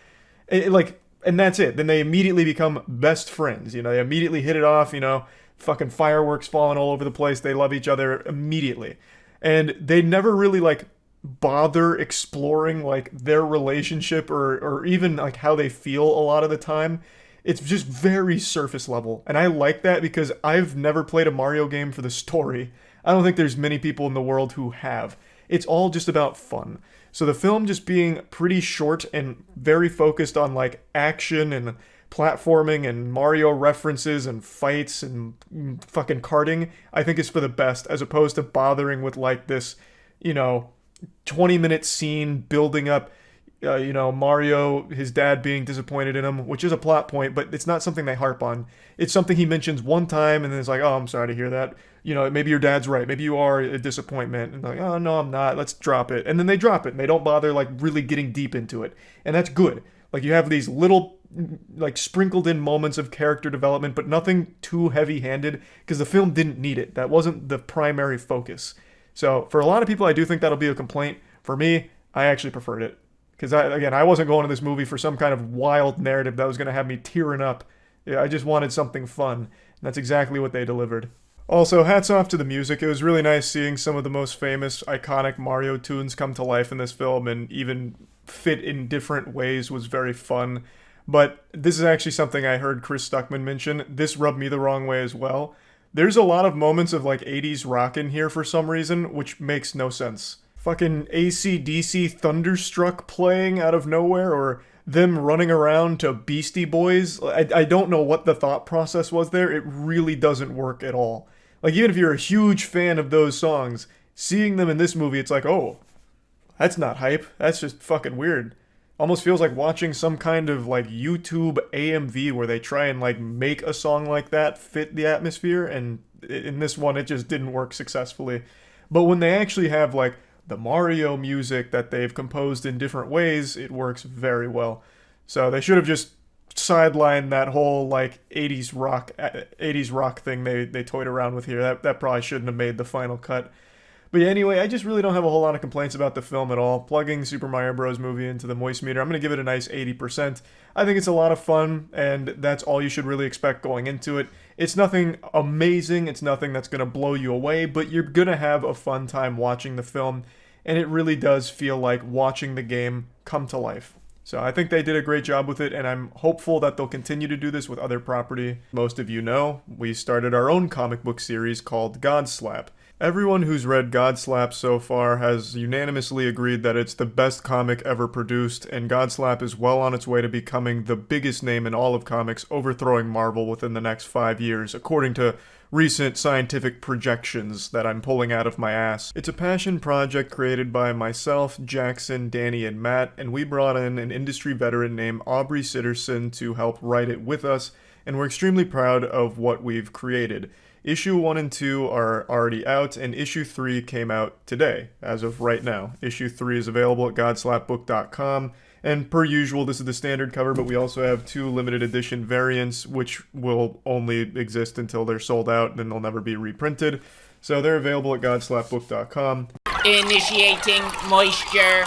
And that's it. Then they immediately become best friends. They immediately hit it off, fucking fireworks falling all over the place. They love each other immediately. And they never really, bother exploring, their relationship or even, how they feel a lot of the time. It's just very surface level. And I like that because I've never played a Mario game for the story. I don't think there's many people in the world who have. It's all just about fun. So the film just being pretty short and very focused on action and platforming and Mario references and fights and fucking karting, I think is for the best, as opposed to bothering with this, 20-minute scene building up, Mario, his dad being disappointed in him, which is a plot point, but it's not something they harp on. It's something he mentions one time and then it's like, oh, I'm sorry to hear that. Maybe your dad's right. Maybe you are a disappointment. And oh, no, I'm not. Let's drop it. And then they drop it and they don't bother really getting deep into it. And that's good. You have these little sprinkled in moments of character development, but nothing too heavy-handed because the film didn't need it. That wasn't the primary focus. So for a lot of people, I do think that'll be a complaint. For me, I actually preferred it. Because I wasn't going to this movie for some kind of wild narrative that was going to have me tearing up. Yeah, I just wanted something fun. And that's exactly what they delivered. Also, hats off to the music. It was really nice seeing some of the most famous, iconic Mario tunes come to life in this film, and even fit in different ways was very fun. But this is actually something I heard Chris Stuckman mention. This rubbed me the wrong way as well. There's a lot of moments of like 80s rock in here for some reason, which makes no sense. Fucking AC/DC Thunderstruck playing out of nowhere, or them running around to Beastie Boys. I don't know what the thought process was there. It really doesn't work at all. Like, even if you're a huge fan of those songs, seeing them in this movie, it's like, oh, that's not hype. That's just fucking weird. Almost feels like watching some kind of like YouTube AMV where they try and like make a song like that fit the atmosphere, and in this one it just didn't work successfully. But when they actually have like the Mario music that they've composed in different ways, it works very well. So they should have just sidelined that whole like 80s rock thing they toyed around with here. That probably shouldn't have made the final cut. But yeah, anyway, I just really don't have a whole lot of complaints about the film at all. Plugging Super Mario Bros. Movie into the Moist Meter, I'm going to give it a nice 80%. I think it's a lot of fun, and that's all you should really expect going into it. It's nothing amazing, it's nothing that's going to blow you away, but you're going to have a fun time watching the film, and it really does feel like watching the game come to life. So I think they did a great job with it, and I'm hopeful that they'll continue to do this with other property. Most of you know, we started our own comic book series called Godslap. Everyone who's read Godslap so far has unanimously agreed that it's the best comic ever produced, and Godslap is well on its way to becoming the biggest name in all of comics, overthrowing Marvel within the next 5 years, according to recent scientific projections that I'm pulling out of my ass. It's a passion project created by myself, Jackson, Danny, and Matt, and we brought in an industry veteran named Aubrey Sitterson to help write it with us, and we're extremely proud of what we've created. Issue 1 and 2 are already out, and Issue 3 came out today, as of right now. Issue 3 is available at godslapbook.com, and per usual, this is the standard cover, but we also have 2 limited edition variants, which will only exist until they're sold out, and then they'll never be reprinted. So they're available at godslapbook.com. Initiating moisture.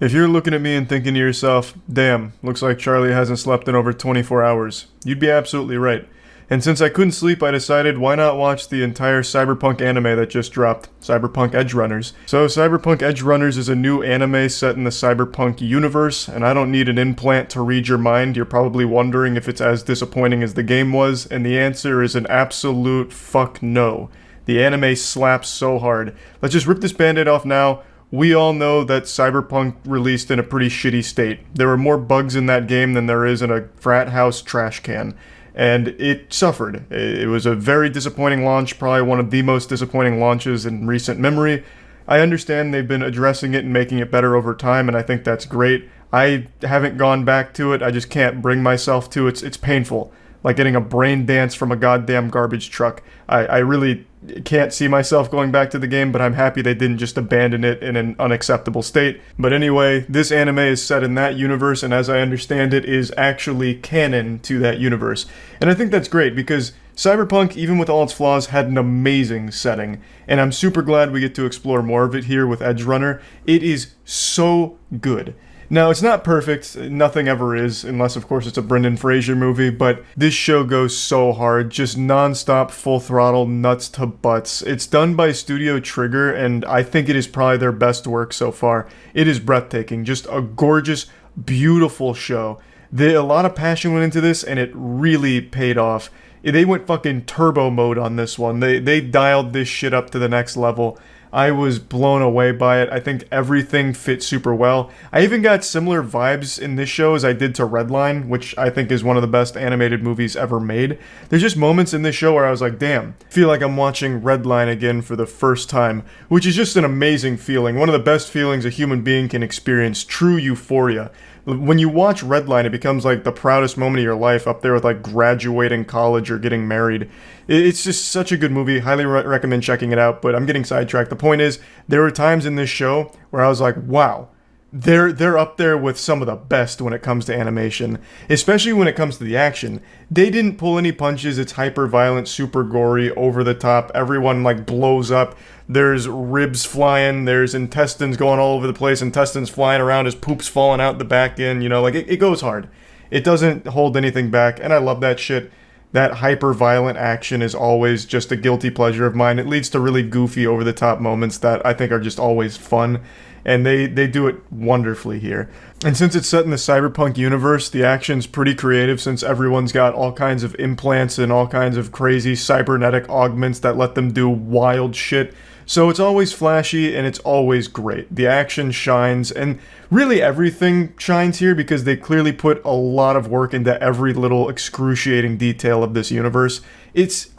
If you're looking at me and thinking to yourself, damn, looks like Charlie hasn't slept in over 24 hours, you'd be absolutely right. And since I couldn't sleep, I decided why not watch the entire Cyberpunk anime that just dropped, Cyberpunk Edgerunners. So Cyberpunk Edgerunners is a new anime set in the Cyberpunk universe, and I don't need an implant to read your mind. You're probably wondering if it's as disappointing as the game was, and the answer is an absolute fuck no. The anime slaps so hard. Let's just rip this band-aid off now. We all know that Cyberpunk released in a pretty shitty state. There were more bugs in that game than there is in a frat house trash can. And it suffered. It was a very disappointing launch, probably one of the most disappointing launches in recent memory. I understand they've been addressing it and making it better over time, and I think that's great. I haven't gone back to it. I just can't bring myself to it. It's painful. Like getting a brain dance from a goddamn garbage truck. I really can't see myself going back to the game, but I'm happy they didn't just abandon it in an unacceptable state. But anyway, this anime is set in that universe, and as I understand it, is actually canon to that universe. And I think that's great, because Cyberpunk, even with all its flaws, had an amazing setting, and I'm super glad we get to explore more of it here with Edgerunner. It is so good. Now, it's not perfect, nothing ever is, unless of course it's a Brendan Fraser movie, but this show goes so hard, just non-stop, full throttle, nuts to butts. It's done by Studio Trigger, and I think it is probably their best work so far. It is breathtaking, just a gorgeous, beautiful show. A lot of passion went into this, and it really paid off. They went fucking turbo mode on this one. They dialed this shit up to the next level. I was blown away by it. I think everything fit super well. I even got similar vibes in this show as I did to Redline, which I think is one of the best animated movies ever made. There's just moments in this show where I was like, damn, I feel like I'm watching Redline again for the first time, which is just an amazing feeling. One of the best feelings a human being can experience, true euphoria. When you watch Redline, it becomes like the proudest moment of your life, up there with like graduating college or getting married. It's just such a good movie. Highly recommend checking it out, but I'm getting sidetracked. The point is, there were times in this show where I was like, wow, they're up there with some of the best when it comes to animation, especially when it comes to the action. They didn't pull any punches. It's hyper violent, super gory, over the top. Everyone like blows up. There's ribs flying. There's intestines going all over the place. Intestines flying around as poop's falling out the back end. You know, like it goes hard. It doesn't hold anything back, and I love that shit. That hyper violent action is always just a guilty pleasure of mine. It leads to really goofy, over the top moments that I think are just always fun. And they do it wonderfully here. And since it's set in the Cyberpunk universe, the action's pretty creative since everyone's got all kinds of implants and all kinds of crazy cybernetic augments that let them do wild shit. So it's always flashy and it's always great. The action shines, and really everything shines here because they clearly put a lot of work into every little excruciating detail of this universe.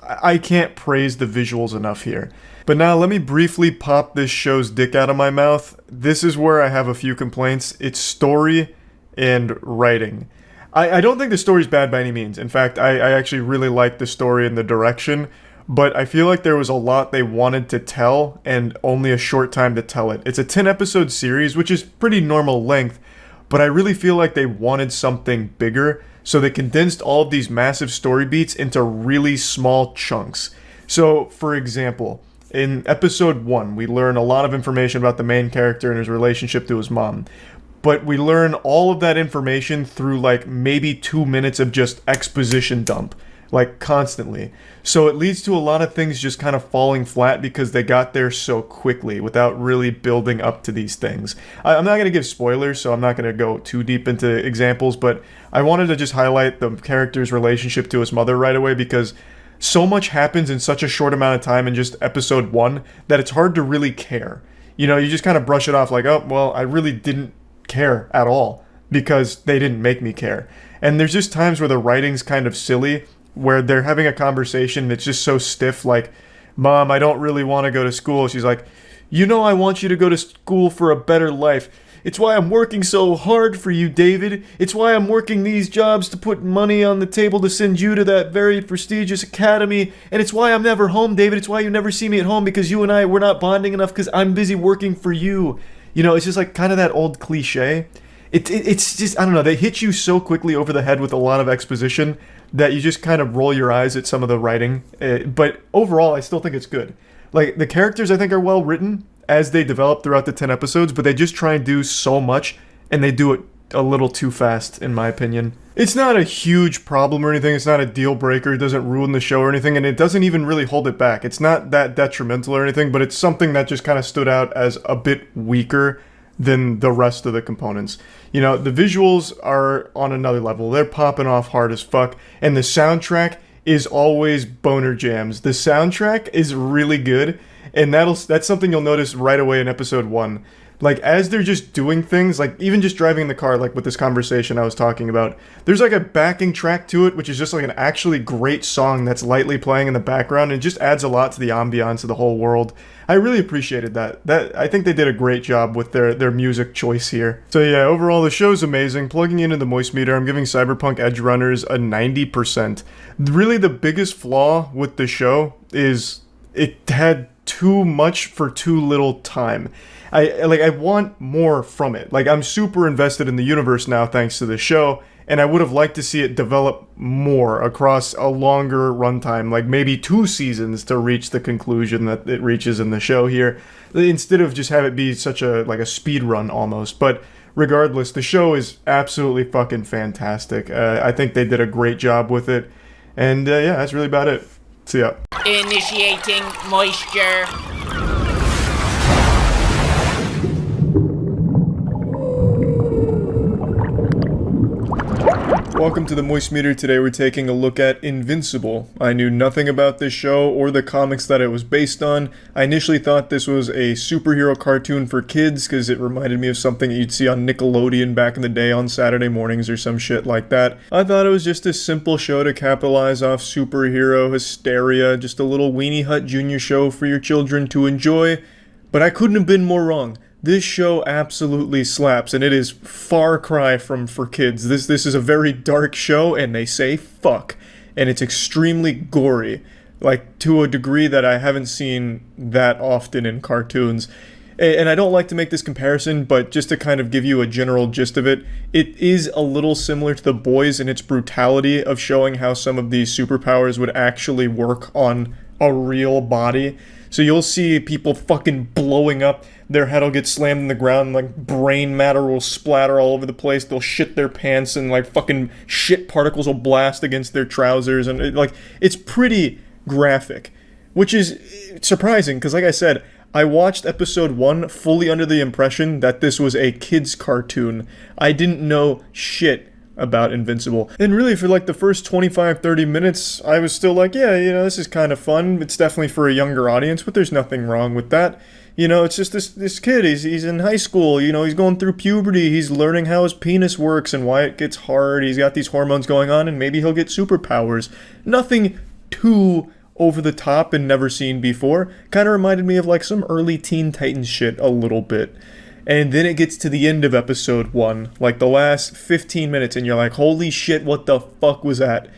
I can't praise the visuals enough here. But now let me briefly pop this show's dick out of my mouth. This is where I have a few complaints. It's story and writing. I don't think the story's bad by any means. In fact, I actually really like the story and the direction, but I feel like there was a lot they wanted to tell and only a short time to tell it. It's a 10-episode series, which is pretty normal length, but I really feel like they wanted something bigger, so they condensed all of these massive story beats into really small chunks. So, for example, in episode 1, we learn a lot of information about the main character and his relationship to his mom. But we learn all of that information through like maybe 2 minutes of just exposition dump, like constantly. So it leads to a lot of things just kind of falling flat because they got there so quickly without really building up to these things. I'm not going to give spoilers, so I'm not going to go too deep into examples, but I wanted to just highlight the character's relationship to his mother right away because so much happens in such a short amount of time in just episode 1 that it's hard to really care. You know, you just kind of brush it off like, oh, well, I really didn't care at all because they didn't make me care. And there's just times where the writing's kind of silly, where they're having a conversation that's just so stiff, like, Mom, I don't really want to go to school. She's like, you know I want you to go to school for a better life. It's why I'm working so hard for you, David. It's why I'm working these jobs to put money on the table to send you to that very prestigious academy. And it's why I'm never home, David. It's why you never see me at home, because you and I, we're not bonding enough because I'm busy working for you. You know, it's just like kind of that old cliche. It's just, I don't know, they hit you so quickly over the head with a lot of exposition that you just kind of roll your eyes at some of the writing. But overall, I still think it's good. Like, the characters I think are well written as they develop throughout the 10 episodes, but they just try and do so much, and they do it a little too fast, in my opinion. It's not a huge problem or anything, it's not a deal breaker, it doesn't ruin the show or anything, and it doesn't even really hold it back. It's not that detrimental or anything, but it's something that just kind of stood out as a bit weaker than the rest of the components. You know, the visuals are on another level. They're popping off hard as fuck, and the soundtrack is always boner jams. The soundtrack is really good, and that's something you'll notice right away in episode 1. Like, as they're just doing things, like even just driving in the car, like with this conversation I was talking about, there's like a backing track to it, which is just like an actually great song that's lightly playing in the background, and it just adds a lot to the ambiance of the whole world. I really appreciated that. I think they did a great job with their music choice here. So yeah, overall the show's amazing. Plugging into the moist meter, I'm giving Cyberpunk Edgerunners a 90%. Really the biggest flaw with the show is it had too much for too little time. I want more from it. Like, I'm super invested in the universe now thanks to the show, and I would have liked to see it develop more across a longer runtime, like maybe 2 seasons to reach the conclusion that it reaches in the show here, instead of just have it be such a speed run almost. But regardless, the show is absolutely fucking fantastic. I think they did a great job with it, and yeah, that's really about it. See ya. Initiating moisture. Welcome to the Moist Meter. Today we're taking a look at Invincible. I knew nothing about this show or the comics that it was based on. I initially thought this was a superhero cartoon for kids because it reminded me of something you'd see on Nickelodeon back in the day on Saturday mornings or some shit like that. I thought it was just a simple show to capitalize off superhero hysteria, just a little Weenie Hut Jr. show for your children to enjoy, but I couldn't have been more wrong. This show absolutely slaps, and it is far cry from for kids. This is a very dark show, and they say fuck, and it's extremely gory, like to a degree that I haven't seen that often in cartoons. And I don't like to make this comparison, but just to kind of give you a general gist of it, it is a little similar to The Boys in its brutality of showing how some of these superpowers would actually work on a real body. So you'll see people fucking blowing up, their head will get slammed in the ground, and like brain matter will splatter all over the place, they'll shit their pants, and like fucking shit particles will blast against their trousers, and it's pretty graphic. Which is surprising, because like I said, I watched episode 1 fully under the impression that this was a kid's cartoon. I didn't know shit about Invincible. And really, for like the first 25-30 minutes, I was still like, yeah, this is kind of fun. It's definitely for a younger audience, but there's nothing wrong with that. It's just this kid, he's in high school, he's going through puberty, he's learning how his penis works and why it gets hard, he's got these hormones going on, and maybe he'll get superpowers. Nothing too over the top and never seen before. Kind of reminded me of like some early Teen Titans shit a little bit. And then it gets to the end of episode 1, like the last 15 minutes, and you're like, holy shit, what the fuck was that?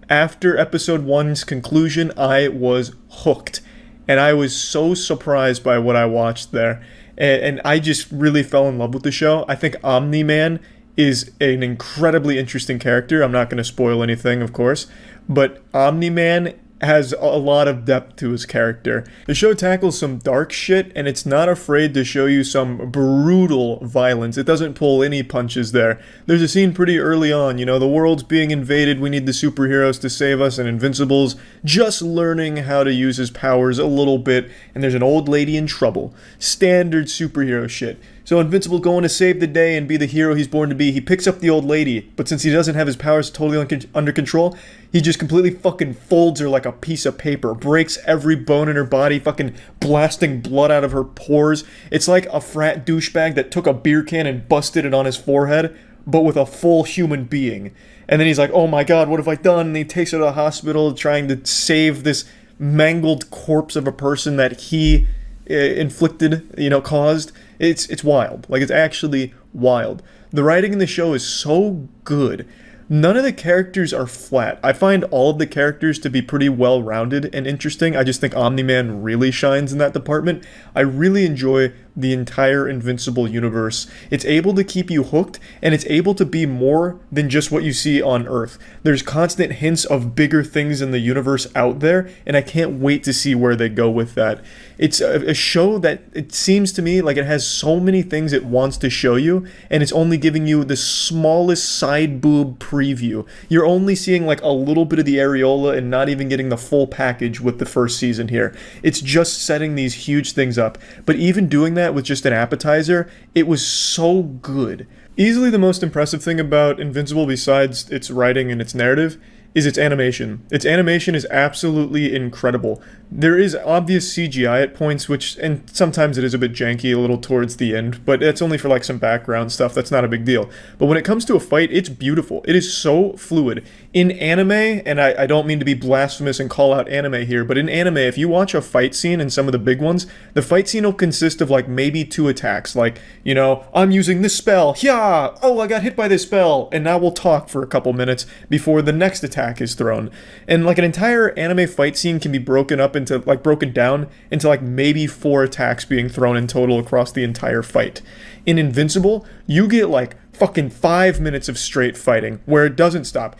After episode 1's conclusion, I was hooked. And I was so surprised by what I watched there. And I just really fell in love with the show. I think Omni-Man is an incredibly interesting character. I'm not going to spoil anything, of course. But Omni-Man has a lot of depth to his character. The show tackles some dark shit, and it's not afraid to show you some brutal violence. It doesn't pull any punches there. There's a scene pretty early on, the world's being invaded, we need the superheroes to save us, and Invincible's just learning how to use his powers a little bit, and there's an old lady in trouble. Standard superhero shit. So Invincible going to save the day and be the hero he's born to be. He picks up the old lady, but since he doesn't have his powers totally under control, he just completely fucking folds her like a piece of paper, breaks every bone in her body, fucking blasting blood out of her pores. It's like a frat douchebag that took a beer can and busted it on his forehead, but with a full human being. And then he's like, oh my god, what have I done? And he takes her to the hospital trying to save this mangled corpse of a person that he inflicted, caused. It's wild. Like, it's actually wild. The writing in the show is so good. None of the characters are flat. I find all of the characters to be pretty well-rounded and interesting. I just think Omni-Man really shines in that department. I really enjoy the entire Invincible universe. It's able to keep you hooked, and it's able to be more than just what you see on Earth. There's constant hints of bigger things in the universe out there, and I can't wait to see where they go with that. It's a show that it seems to me like it has so many things it wants to show you, and it's only giving you the smallest side boob preview. You're only seeing like a little bit of the areola and not even getting the full package with the first season here. It's just setting these huge things up, but even doing that with just an appetizer, it was so good. Easily the most impressive thing about Invincible, besides its writing and its narrative, is its animation. Its animation is absolutely incredible. There is obvious CGI at points, and sometimes it is a bit janky a little towards the end, but it's only for like some background stuff, that's not a big deal. But when it comes to a fight, it's beautiful. It is so fluid. In anime, and I don't mean to be blasphemous and call out anime here, but in anime, if you watch a fight scene in some of the big ones, the fight scene will consist of like maybe 2 attacks, like, I'm using this spell, yeah, oh, I got hit by this spell, and now we'll talk for a couple minutes before the next attack is thrown. And like an entire anime fight scene can be broken down into like maybe 4 attacks being thrown in total across the entire fight. In Invincible, you get like fucking 5 minutes of straight fighting where it doesn't stop.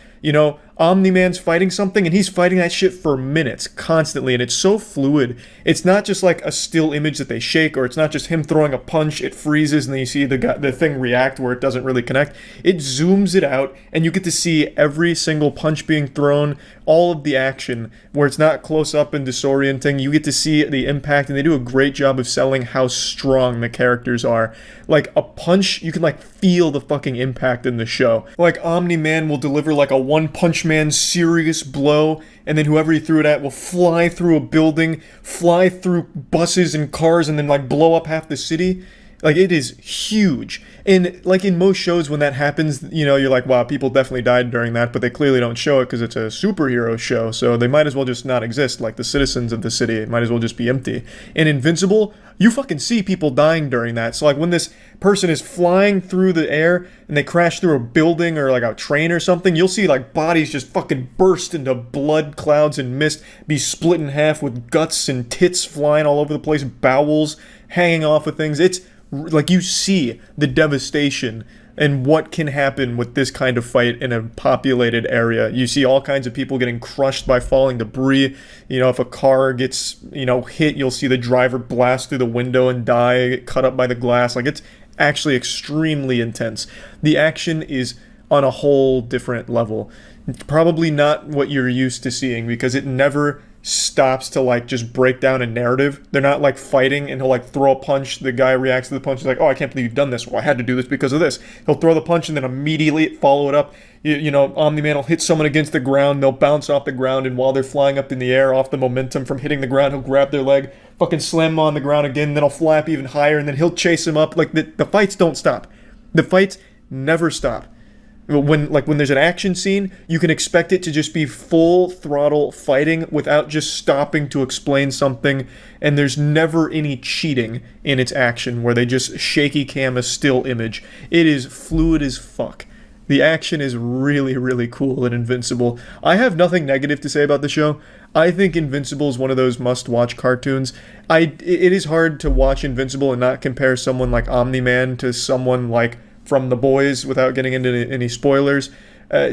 Omni-Man's fighting something and he's fighting that shit for minutes constantly, and it's so fluid. It's not just like a still image that they shake, or it's not just him throwing a punch, it freezes and then you see the thing react where it doesn't really connect. It zooms it out and you get to see every single punch being thrown, all of the action where it's not close up and disorienting. You get to see the impact, and they do a great job of selling how strong the characters are. Like a punch, you can like feel the fucking impact in the show. Like Omni-Man will deliver like a One Punch Man serious blow, and then whoever he threw it at will fly through a building, fly through buses and cars, and then like blow up half the city. Like, it is huge. And like in most shows when that happens, you're like, wow, people definitely died during that, but they clearly don't show it because it's a superhero show, so they might as well just not exist. Like the citizens of the city, it might as well just be empty. In Invincible, you fucking see people dying during that. So like when this person is flying through the air and they crash through a building or like a train or something, you'll see like bodies just fucking burst into blood clouds and mist, be split in half with guts and tits flying all over the place, bowels, hanging off of things. It's like you see the devastation and what can happen with this kind of fight in a populated area. You see all kinds of people getting crushed by falling debris. You know, if a car gets, hit, you'll see the driver blast through the window and die, get cut up by the glass. Like, it's actually extremely intense. The action is on a whole different level. Probably not what you're used to seeing, because it never stops to like just break down a narrative. They're not like fighting and he'll like throw a punch, the guy reacts to the punch, he's like, oh, I can't believe you've done this. Well, I had to do this because of this. He'll throw the punch and then immediately follow it up. Omni-Man will hit someone against the ground, they'll bounce off the ground, and while they're flying up in the air off the momentum from hitting the ground, he'll grab their leg, fucking slam them on the ground again, then he'll fly up even higher, and then he'll chase him up. Like, the fights don't stop. The fights never stop. When there's an action scene, you can expect it to just be full throttle fighting without just stopping to explain something, and there's never any cheating in its action where they just shaky cam a still image. It is fluid as fuck. The action is really, really cool in Invincible. I have nothing negative to say about the show. I think Invincible is one of those must-watch cartoons. It is hard to watch Invincible and not compare someone like Omni-Man to someone like From the Boys without getting into any spoilers.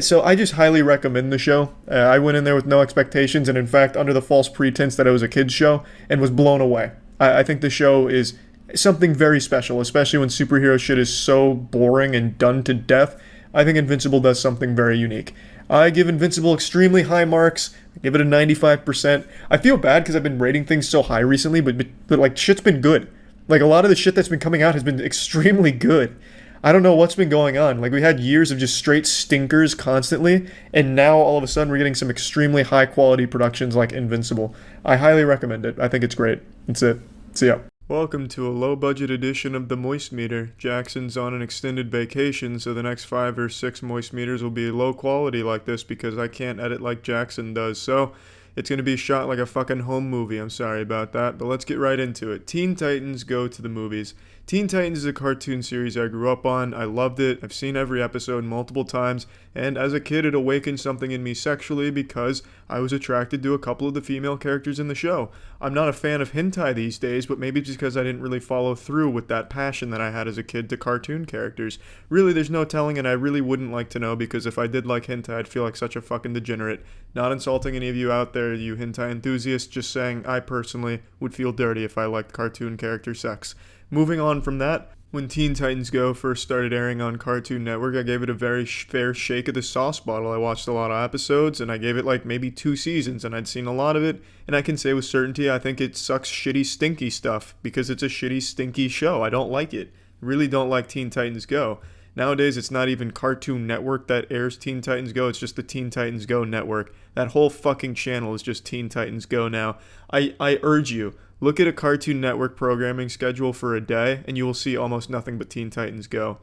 So I just highly recommend the show. I went in there with no expectations, and in fact under the false pretense that it was a kid's show, and was blown away. I think the show is something very special, especially when superhero shit is so boring and done to death. I think Invincible does something very unique. I give Invincible extremely high marks. I give it a 95%. I feel bad because I've been rating things so high recently, but like, shit's been good. Like, a lot of the shit that's been coming out has been extremely good. I don't know what's been going on. Like, we had years of just straight stinkers constantly, and now all of a sudden we're getting some extremely high quality productions like Invincible. I highly recommend it. I think it's great. That's it. See ya. Welcome to a low-budget edition of the Moist Meter. Jackson's on an extended vacation, so the next 5 or 6 Moist Meters will be low quality like this because I can't edit like Jackson does. So it's going to be shot like a fucking home movie. I'm sorry about that, but let's get right into it. Teen Titans Go to the Movies. Teen Titans is a cartoon series I grew up on. I loved it. I've seen every episode multiple times, and as a kid it awakened something in me sexually because I was attracted to a couple of the female characters in the show. I'm not a fan of hentai these days, but maybe just because I didn't really follow through with that passion that I had as a kid to cartoon characters. Really, there's no telling, and I really wouldn't like to know, because if I did like hentai, I'd feel like such a fucking degenerate. Not insulting any of you out there, you hentai enthusiasts, just saying I personally would feel dirty if I liked cartoon character sex. Moving on from that, when Teen Titans Go first started airing on Cartoon Network, I gave it a very fair shake of the sauce bottle. I watched a lot of episodes, and I gave it like maybe 2 seasons, and I'd seen a lot of it, and I can say with certainty I think it sucks shitty stinky stuff, because it's a shitty stinky show. I don't like it. Really don't like Teen Titans Go. Nowadays, it's not even Cartoon Network that airs Teen Titans Go, it's just the Teen Titans Go network. That whole fucking channel is just Teen Titans Go now. I urge you, look at a Cartoon Network programming schedule for a day, and you will see almost nothing but Teen Titans Go.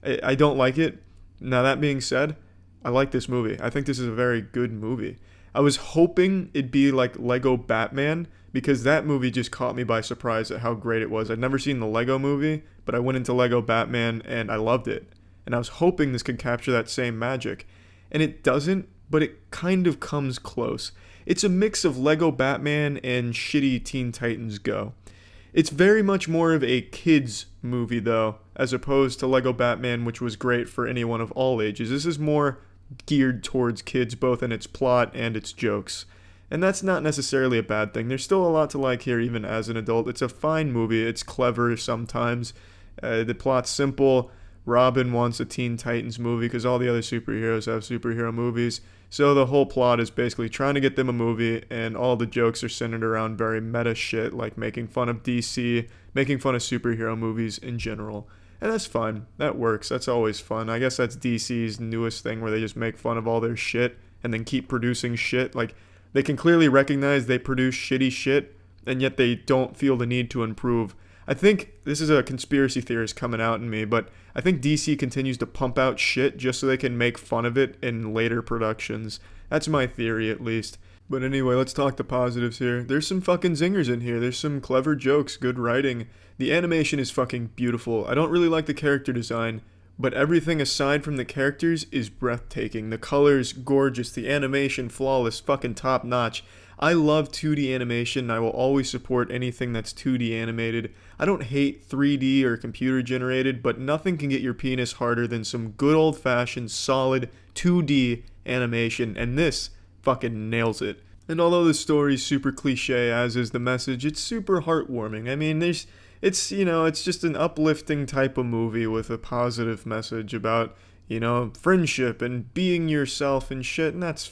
I don't like it. Now, that being said, I like this movie. I think this is a very good movie. I was hoping it'd be like Lego Batman, because that movie just caught me by surprise at how great it was. I'd never seen the Lego movie, but I went into Lego Batman, and I loved it. And I was hoping this could capture that same magic. And it doesn't, but it kind of comes close. It's a mix of Lego Batman and shitty Teen Titans Go. It's very much more of a kids movie though, as opposed to Lego Batman, which was great for anyone of all ages. This is more geared towards kids, both in its plot and its jokes. And that's not necessarily a bad thing. There's still a lot to like here even as an adult. It's a fine movie. It's clever sometimes. The plot's simple. Robin wants a Teen Titans movie because all the other superheroes have superhero movies. So the whole plot is basically trying to get them a movie, and all the jokes are centered around very meta shit, like making fun of DC, making fun of superhero movies in general. And that's fine. That works. That's always fun. I guess that's DC's newest thing, where they just make fun of all their shit and then keep producing shit. Like, they can clearly recognize they produce shitty shit, and yet they don't feel the need to improve. I think this is a conspiracy theorist coming out in me, but I think DC continues to pump out shit just so they can make fun of it in later productions. That's my theory, at least. But anyway, let's talk the positives here. There's some fucking zingers in here. There's some clever jokes, good writing. The animation is fucking beautiful. I don't really like the character design, but everything aside from the characters is breathtaking. The colors, gorgeous. The animation, flawless. Fucking top notch. I love 2D animation, and I will always support anything that's 2D animated. I don't hate 3D or computer generated, but nothing can get your penis harder than some good old-fashioned, solid 2D animation, and this fucking nails it. And although the story's super cliche, as is the message, it's super heartwarming. I mean, it's just an uplifting type of movie with a positive message about, friendship and being yourself and shit, and that's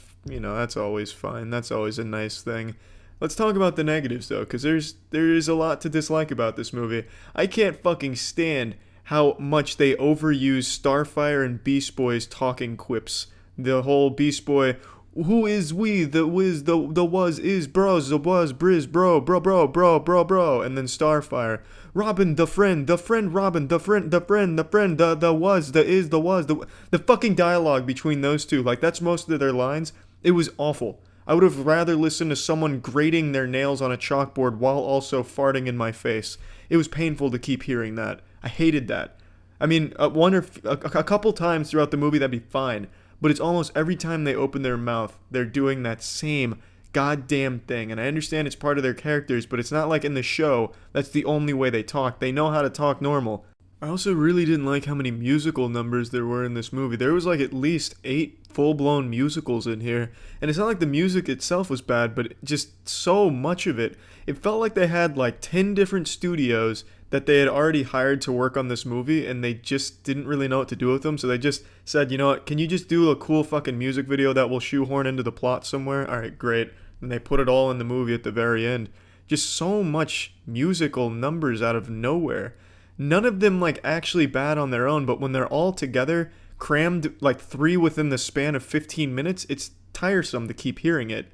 always fine. That's always a nice thing. Let's talk about the negatives, though, because there is a lot to dislike about this movie. I can't fucking stand how much they overuse Starfire and Beast Boy's talking quips. The whole Beast Boy, who is we, the whiz, the was, is, bros, the was, briz, bro, and then Starfire, Robin, the friend Robin, the friend, the was, the is, the was, the fucking dialogue between those two, like, that's most of their lines. It was awful. I would have rather listened to someone grating their nails on a chalkboard while also farting in my face. It was painful to keep hearing that. I hated that. I mean, a couple times throughout the movie that'd be fine, but it's almost every time they open their mouth, they're doing that same goddamn thing. And I understand it's part of their characters, but it's not like in the show that's the only way they talk. They know how to talk normal. I also really didn't like how many musical numbers there were in this movie. There was like at least 8 full-blown musicals in here. And it's not like the music itself was bad, but just so much of it. It felt like they had like 10 different studios that they had already hired to work on this movie, and they just didn't really know what to do with them, so they just said, you know what, can you just do a cool fucking music video that will shoehorn into the plot somewhere? Alright, great. And they put it all in the movie at the very end. Just so much musical numbers out of nowhere. None of them like actually bad on their own, but when they're all together, crammed like 3 within the span of 15 minutes, it's tiresome to keep hearing it.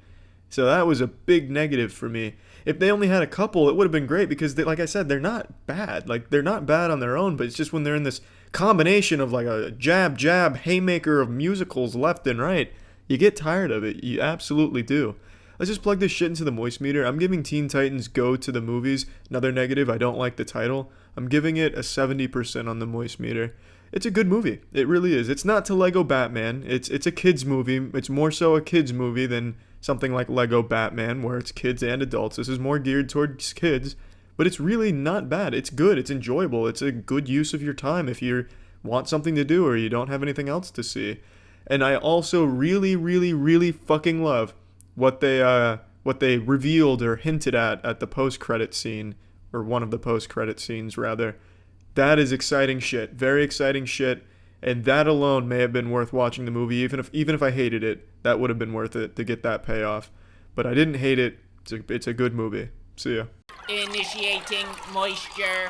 So that was a big negative for me. If they only had a couple, it would have been great because, like I said, they're not bad. Like, they're not bad on their own, but it's just when they're in this combination of, like, a jab, haymaker of musicals left and right, you get tired of it. You absolutely do. Let's just plug this shit into the moist meter. I'm giving Teen Titans Go to the movies. Another negative, I don't like the title. I'm giving it a 70% on the moist meter. It's a good movie. It really is. It's not to Lego Batman. It's a kid's movie. It's more so a kid's movie than something like Lego Batman, where it's kids and adults. This is more geared towards kids, but it's really not bad. It's good. It's enjoyable. It's a good use of your time if you want something to do or you don't have anything else to see. And I also really, really, really fucking love what they revealed or hinted at the post-credit scene, or one of the post-credit scenes, rather. That is exciting shit. Very exciting shit. And that alone may have been worth watching the movie. Even if I hated it, that would have been worth it to get that payoff. But I didn't hate it. It's a good movie. See ya. Initiating moisture.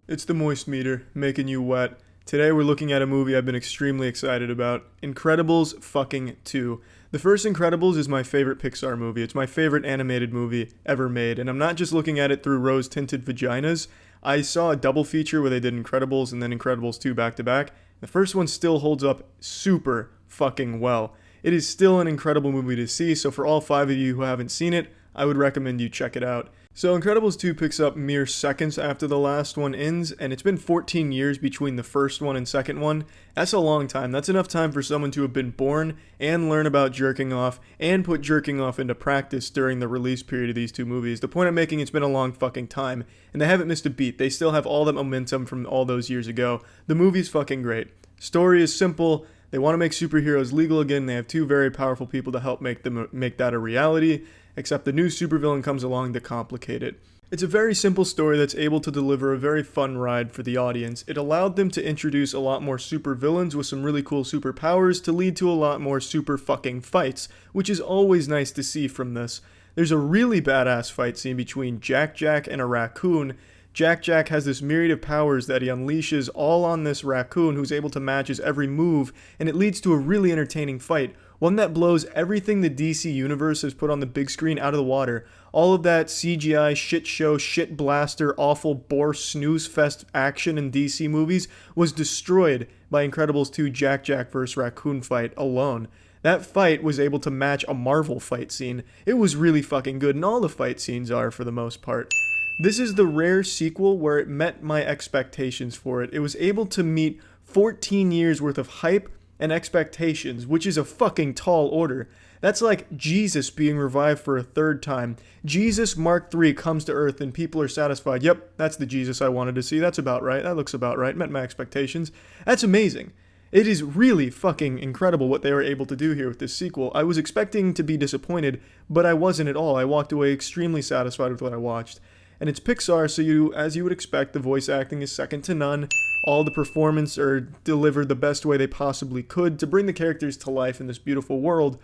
It's the moist meter, making you wet. Today we're looking at a movie I've been extremely excited about. Incredibles fucking 2. The first Incredibles is my favorite Pixar movie. It's my favorite animated movie ever made. And I'm not just looking at it through rose-tinted vaginas. I saw a double feature where they did Incredibles and then Incredibles 2 back to back. The first one still holds up super fucking well. It is still an incredible movie to see, so for all 5 of you who haven't seen it, I would recommend you check it out. So Incredibles 2 picks up mere seconds after the last one ends, and it's been 14 years between the first one and second one. That's a long time. That's enough time for someone to have been born and learn about jerking off and put jerking off into practice during the release period of these two movies. The point I'm making, it's been a long fucking time, and they haven't missed a beat. They still have all that momentum from all those years ago. The movie's fucking great. Story is simple. They want to make superheroes legal again. They have 2 very powerful people to help make that a reality, except the new supervillain comes along to complicate it. It's a very simple story that's able to deliver a very fun ride for the audience. It allowed them to introduce a lot more supervillains with some really cool superpowers to lead to a lot more super fucking fights, which is always nice to see from this. There's a really badass fight scene between Jack and a raccoon. Jack has this myriad of powers that he unleashes all on this raccoon who's able to match his every move, and it leads to a really entertaining fight. One that blows everything the DC universe has put on the big screen out of the water. All of that CGI, shit show, shit blaster, awful bore snooze fest action in DC movies was destroyed by Incredibles 2 Jack vs. Raccoon fight alone. That fight was able to match a Marvel fight scene. It was really fucking good, and all the fight scenes are for the most part. This is the rare sequel where it met my expectations for it. It was able to meet 14 years worth of hype and expectations, which is a fucking tall order. That's like Jesus being revived for a third time. Jesus Mark III comes to Earth and people are satisfied. Yep, that's the Jesus I wanted to see. That's about right. That looks about right. Met my expectations. That's amazing. It is really fucking incredible what they were able to do here with this sequel. I was expecting to be disappointed, but I wasn't at all. I walked away extremely satisfied with what I watched. And it's Pixar, so as you would expect, the voice acting is second to none. All the performances are delivered the best way they possibly could to bring the characters to life in this beautiful world.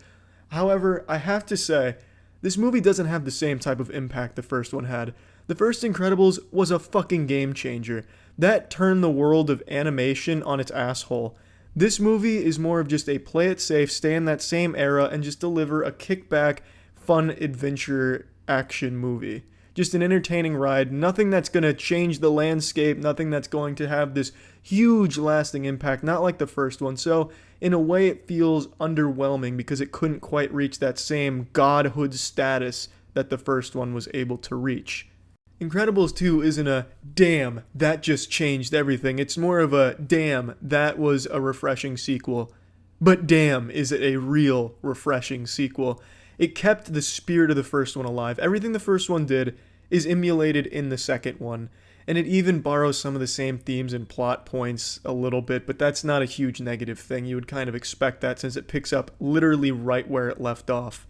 However, I have to say, this movie doesn't have the same type of impact the first one had. The first Incredibles was a fucking game changer. That turned the world of animation on its asshole. This movie is more of just a play it safe, stay in that same era, and just deliver a kickback, fun adventure action movie. Just an entertaining ride, nothing that's going to change the landscape, nothing that's going to have this huge lasting impact, not like the first one. So, in a way, it feels underwhelming because it couldn't quite reach that same godhood status that the first one was able to reach. Incredibles 2 isn't a, damn, that just changed everything. It's more of a, damn, that was a refreshing sequel. But damn, is it a real refreshing sequel. It kept the spirit of the first one alive. Everything the first one did is emulated in the second one. And it even borrows some of the same themes and plot points a little bit, but that's not a huge negative thing. You would kind of expect that since it picks up literally right where it left off.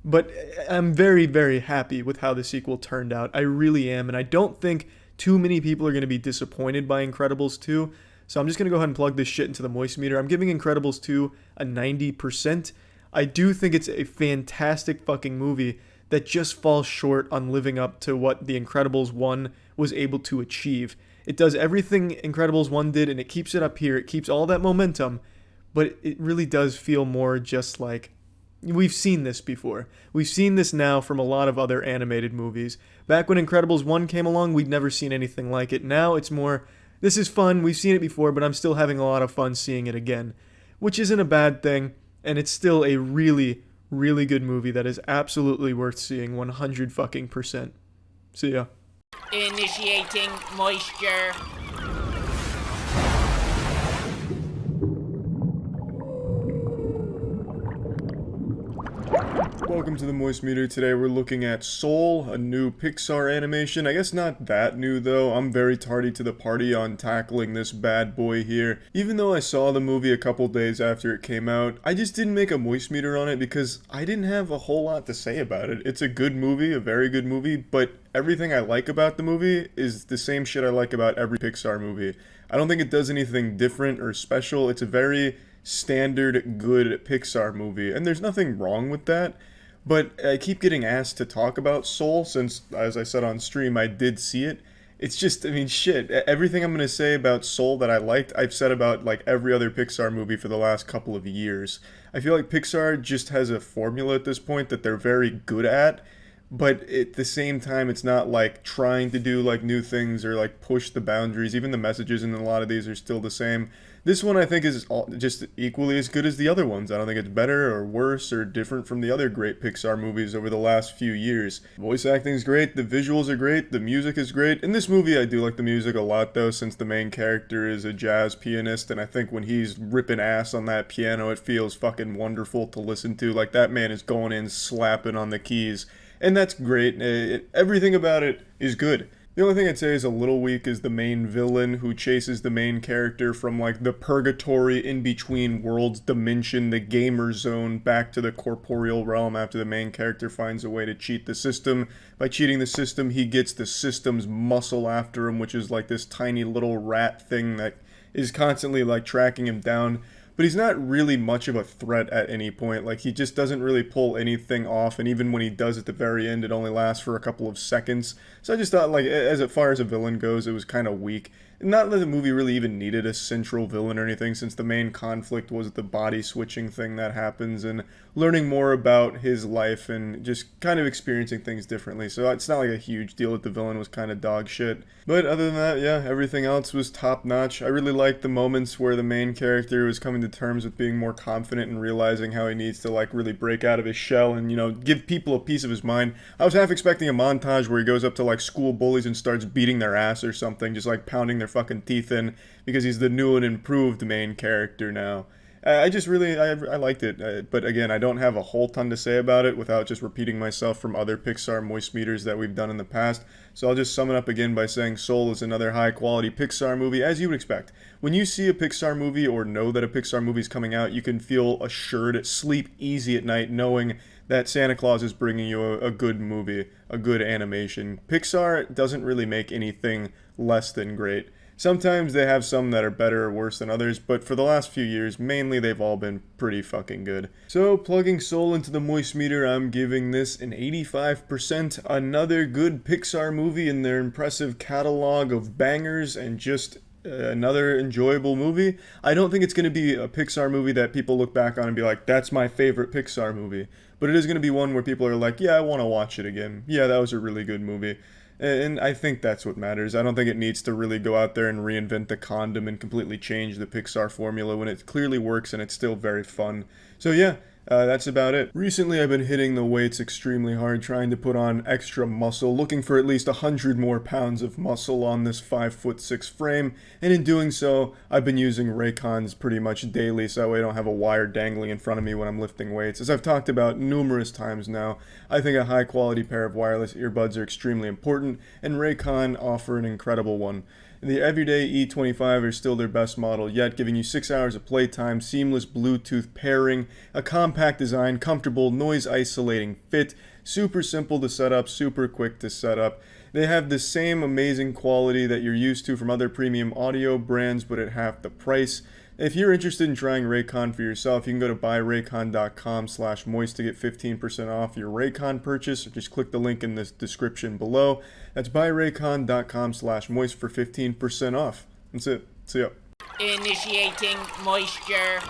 But I'm very, very happy with how the sequel turned out. I really am, and I don't think too many people are going to be disappointed by Incredibles 2. So I'm just going to go ahead and plug this shit into the moist meter. I'm giving Incredibles 2 a 90%. I do think it's a fantastic fucking movie that just falls short on living up to what the Incredibles 1 was able to achieve. It does everything Incredibles 1 did, and it keeps it up here. It keeps all that momentum, but it really does feel more just like, we've seen this before. We've seen this now from a lot of other animated movies. Back when Incredibles 1 came along, we'd never seen anything like it. Now it's more, this is fun, we've seen it before, but I'm still having a lot of fun seeing it again. Which isn't a bad thing, and it's still a really, really good movie that is absolutely worth seeing 100 fucking %. See ya. Initiating moisture. Welcome to the Moist Meter. Today we're looking at Soul, a new Pixar animation. I guess not that new though. I'm very tardy to the party on tackling this bad boy here. Even though I saw the movie a couple days after it came out, I just didn't make a Moist Meter on it because I didn't have a whole lot to say about it. It's a good movie, a very good movie, but everything I like about the movie is the same shit I like about every Pixar movie. I don't think it does anything different or special. It's a very standard good Pixar movie, and there's nothing wrong with that. But I keep getting asked to talk about Soul since, as I said on stream, I did see it. It's just, I mean, shit. Everything I'm going to say about Soul that I liked, I've said about, like, every other Pixar movie for the last couple of years. I feel like Pixar just has a formula at this point that they're very good at, but at the same time, it's not, like, trying to do, like, new things or, like, push the boundaries. Even the messages in a lot of these are still the same. This one, I think, is just equally as good as the other ones. I don't think it's better or worse or different from the other great Pixar movies over the last few years. Voice acting is great, the visuals are great, the music is great. In this movie, I do like the music a lot, though, since the main character is a jazz pianist, and I think when he's ripping ass on that piano, it feels fucking wonderful to listen to. Like, that man is going in slapping on the keys, and that's great. Everything about it is good. The only thing I'd say is a little weak is the main villain who chases the main character from, like, the purgatory in-between worlds dimension, the gamer zone, back to the corporeal realm after the main character finds a way to cheat the system. By cheating the system, he gets the system's muscle after him, which is like this tiny little rat thing that is constantly, like, tracking him down. But he's not really much of a threat at any point. Like, he just doesn't really pull anything off, and even when he does at the very end, it only lasts for a couple of seconds. So I just thought, like, as far as a villain goes, it was kind of weak. Not that the movie really even needed a central villain or anything, since the main conflict was the body switching thing that happens and learning more about his life and just kind of experiencing things differently. So it's not like a huge deal that the villain was kind of dog shit. But other than that, yeah, everything else was top notch. I really liked the moments where the main character was coming to terms with being more confident and realizing how he needs to like really break out of his shell and, you know, give people a piece of his mind. I was half expecting a montage where he goes up to like school bullies and starts beating their ass or something, just like pounding their fucking teeth in, because he's the new and improved main character now. I liked it, but again, I don't have a whole ton to say about it without just repeating myself from other Pixar moist meters that we've done in the past, so I'll just sum it up again by saying Soul is another high-quality Pixar movie, as you would expect. When you see a Pixar movie or know that a Pixar movie is coming out, you can feel assured, sleep easy at night, knowing that Santa Claus is bringing you a good movie, a good animation. Pixar doesn't really make anything less than great. Sometimes they have some that are better or worse than others, but for the last few years, mainly they've all been pretty fucking good. So, plugging Soul into the moist meter, I'm giving this an 85%. Another good Pixar movie in their impressive catalog of bangers and just another enjoyable movie. I don't think it's going to be a Pixar movie that people look back on and be like, that's my favorite Pixar movie. But it is going to be one where people are like, yeah, I want to watch it again. Yeah, that was a really good movie. And I think that's what matters. I don't think it needs to really go out there and reinvent the condom and completely change the Pixar formula when it clearly works and it's still very fun. So yeah, that's about it. Recently I've been hitting the weights extremely hard, trying to put on extra muscle, looking for at least 100 more pounds of muscle on this 5'6" frame, and in doing so, I've been using Raycons pretty much daily, so that way I don't have a wire dangling in front of me when I'm lifting weights. As I've talked about numerous times now, I think a high quality pair of wireless earbuds are extremely important, and Raycon offer an incredible one. The Everyday E25 are still their best model yet, giving you 6 hours of playtime, seamless Bluetooth pairing, a compact design, comfortable noise isolating fit, super simple to set up, super quick to set up. They have the same amazing quality that you're used to from other premium audio brands, but at half the price. If you're interested in trying Raycon for yourself, you can go to buyraycon.com/moist to get 15% off your Raycon purchase, or just click the link in the description below. That's buyraycon.com/moist for 15% off. That's it. See ya. Initiating moisture.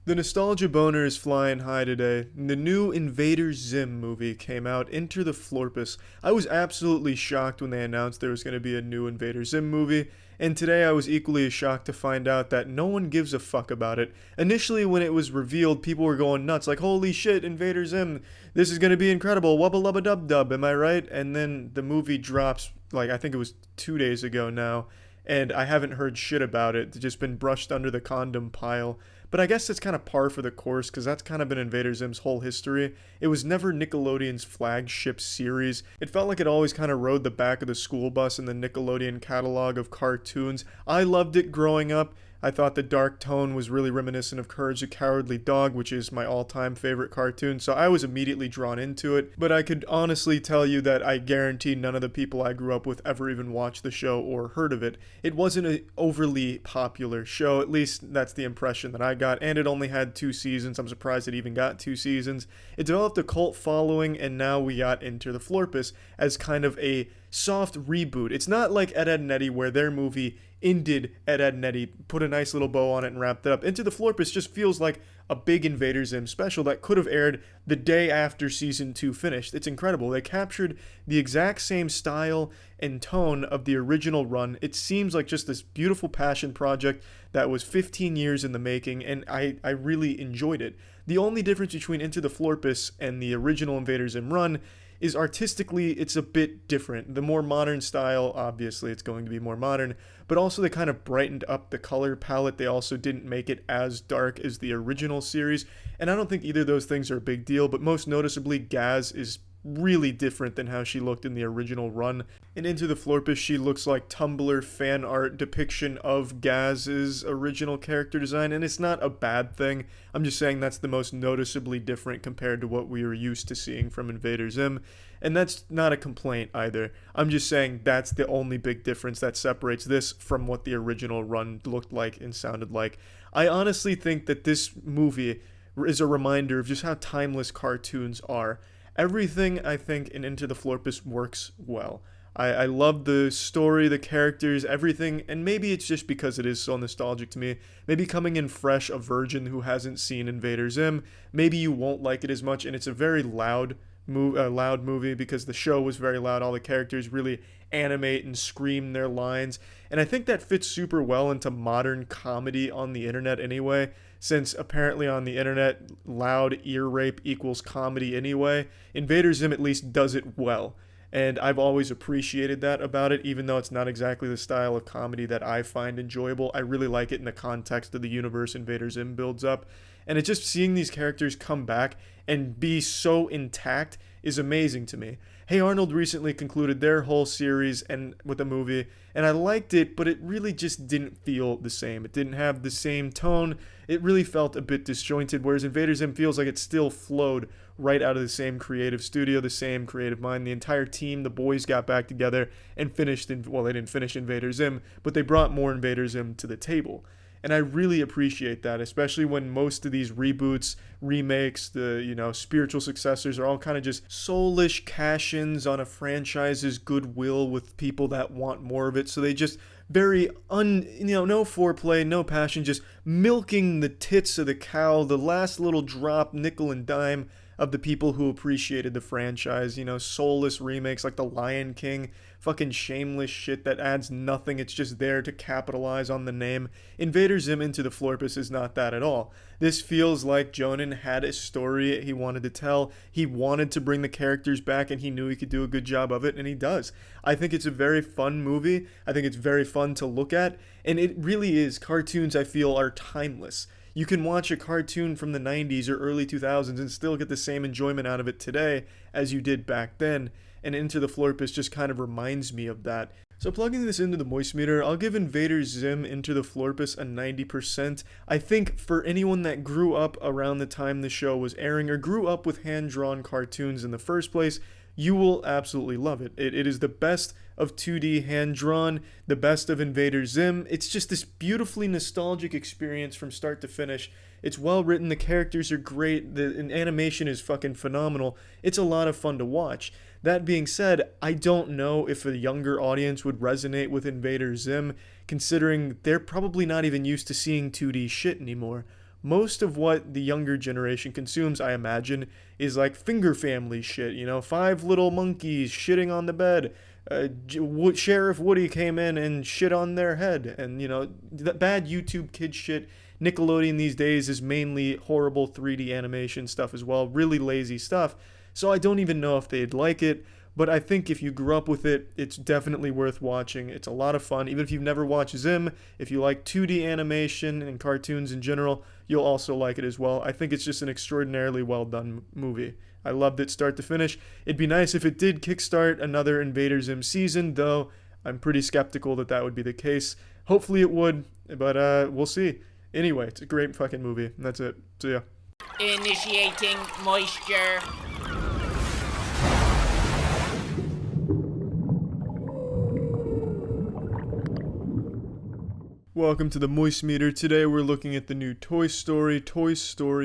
The nostalgia boner is flying high today. The new Invader Zim movie came out, Enter the Florpus. I was absolutely shocked when they announced there was going to be a new Invader Zim movie, and today I was equally as shocked to find out that no one gives a fuck about it. Initially, when it was revealed, people were going nuts, like, holy shit, Invader Zim, this is going to be incredible, wubba lubba dub dub, am I right? And then the movie drops, like, I think it was 2 days ago now, and I haven't heard shit about it. It's just been brushed under the condom pile. But I guess it's kind of par for the course, because that's kind of been Invader Zim's whole history. It was never Nickelodeon's flagship series. It felt like it always kind of rode the back of the school bus in the Nickelodeon catalog of cartoons. I loved it growing up. I thought the dark tone was really reminiscent of Courage the Cowardly Dog, which is my all-time favorite cartoon, so I was immediately drawn into it. But I could honestly tell you that I guarantee none of the people I grew up with ever even watched the show or heard of it. It wasn't an overly popular show, at least that's the impression that I got, and it only had 2 seasons. I'm surprised it even got 2 seasons. It developed a cult following, and now we got Enter the Florpus as kind of a soft reboot. It's not like Ed, Edd n Eddy, where their movie ended Ed, Edd n Eddy, put a nice little bow on it and wrapped it up. Into the Florpus just feels like a big Invader Zim special that could have aired the day after season 2 finished. It's incredible. They captured the exact same style and tone of the original run. It seems like just this beautiful passion project that was 15 years in the making, and I really enjoyed it. The only difference between Into the Florpus and the original Invader Zim run is artistically it's a bit different. The more modern style, obviously it's going to be more modern, but also they kind of brightened up the color palette. They also didn't make it as dark as the original series, and I don't think either of those things are a big deal, but most noticeably Gaz is really different than how she looked in the original run. And Into the Florpus, she looks like Tumblr fan art depiction of Gaz's original character design, and it's not a bad thing. I'm just saying that's the most noticeably different compared to what we were used to seeing from Invader Zim, and that's not a complaint either. I'm just saying that's the only big difference that separates this from what the original run looked like and sounded like. I honestly think that this movie is a reminder of just how timeless cartoons are. Everything, I think, in Into the Florpus works well. I love the story, the characters, everything, and maybe it's just because it is so nostalgic to me. Maybe coming in fresh, a virgin who hasn't seen Invader Zim, maybe you won't like it as much, and it's a very loud movie because the show was very loud. All the characters really animate and scream their lines, and I think that fits super well into modern comedy on the internet anyway, since apparently on the internet, loud ear rape equals comedy anyway. Invader Zim at least does it well. And I've always appreciated that about it, even though it's not exactly the style of comedy that I find enjoyable. I really like it in the context of the universe Invader Zim builds up. And it's just seeing these characters come back and be so intact is amazing to me. Hey Arnold recently concluded their whole series and with a movie, and I liked it, but it really just didn't feel the same. It didn't have the same tone. It really felt a bit disjointed, whereas Invader Zim feels like it still flowed right out of the same creative studio, the same creative mind. The entire team, the boys got back together and finished, well, they didn't finish Invader Zim, but they brought more Invader Zim to the table. And I really appreciate that, especially when most of these reboots, remakes, the, spiritual successors are all kind of just soulish cash-ins on a franchise's goodwill with people that want more of it. So they just very no foreplay, no passion, just milking the tits of the cow, the last little drop, nickel and dime of the people who appreciated the franchise, soulless remakes like The Lion King, fucking shameless shit that adds nothing, it's just there to capitalize on the name. Invader Zim Into the Florpus is not that at all. This feels like Jonan had a story he wanted to tell, he wanted to bring the characters back, and he knew he could do a good job of it, and he does. I think it's a very fun movie, I think it's very fun to look at, and it really is. Cartoons, I feel, are timeless. You can watch a cartoon from the 90s or early 2000s and still get the same enjoyment out of it today as you did back then, and Into the Florpus just kind of reminds me of that. So plugging this into the moist meter, I'll give Invader Zim Into the Florpus a 90%. I think for anyone that grew up around the time the show was airing or grew up with hand-drawn cartoons in the first place, you will absolutely love it. It is the best of 2D hand-drawn, the best of Invader Zim. It's just this beautifully nostalgic experience from start to finish. It's well written, the characters are great, the animation is fucking phenomenal. It's a lot of fun to watch. That being said, I don't know if a younger audience would resonate with Invader Zim, considering they're probably not even used to seeing 2D shit anymore. Most of what the younger generation consumes, I imagine, is like Finger Family shit, 5 little monkeys shitting on the bed, Sheriff Woody came in and shit on their head, and, that bad YouTube kid shit. Nickelodeon these days is mainly horrible 3D animation stuff as well, really lazy stuff, so I don't even know if they'd like it. But I think if you grew up with it, it's definitely worth watching. It's a lot of fun. Even if you've never watched Zim, if you like 2D animation and cartoons in general, you'll also like it as well. I think it's just an extraordinarily well done movie. I loved it start to finish. It'd be nice if it did kickstart another Invader Zim season, though I'm pretty skeptical that would be the case. Hopefully it would, but we'll see. Anyway, it's a great fucking movie. That's it. So yeah. Initiating moisture. Welcome to the Moist Meter. Today we're looking at the new Toy Story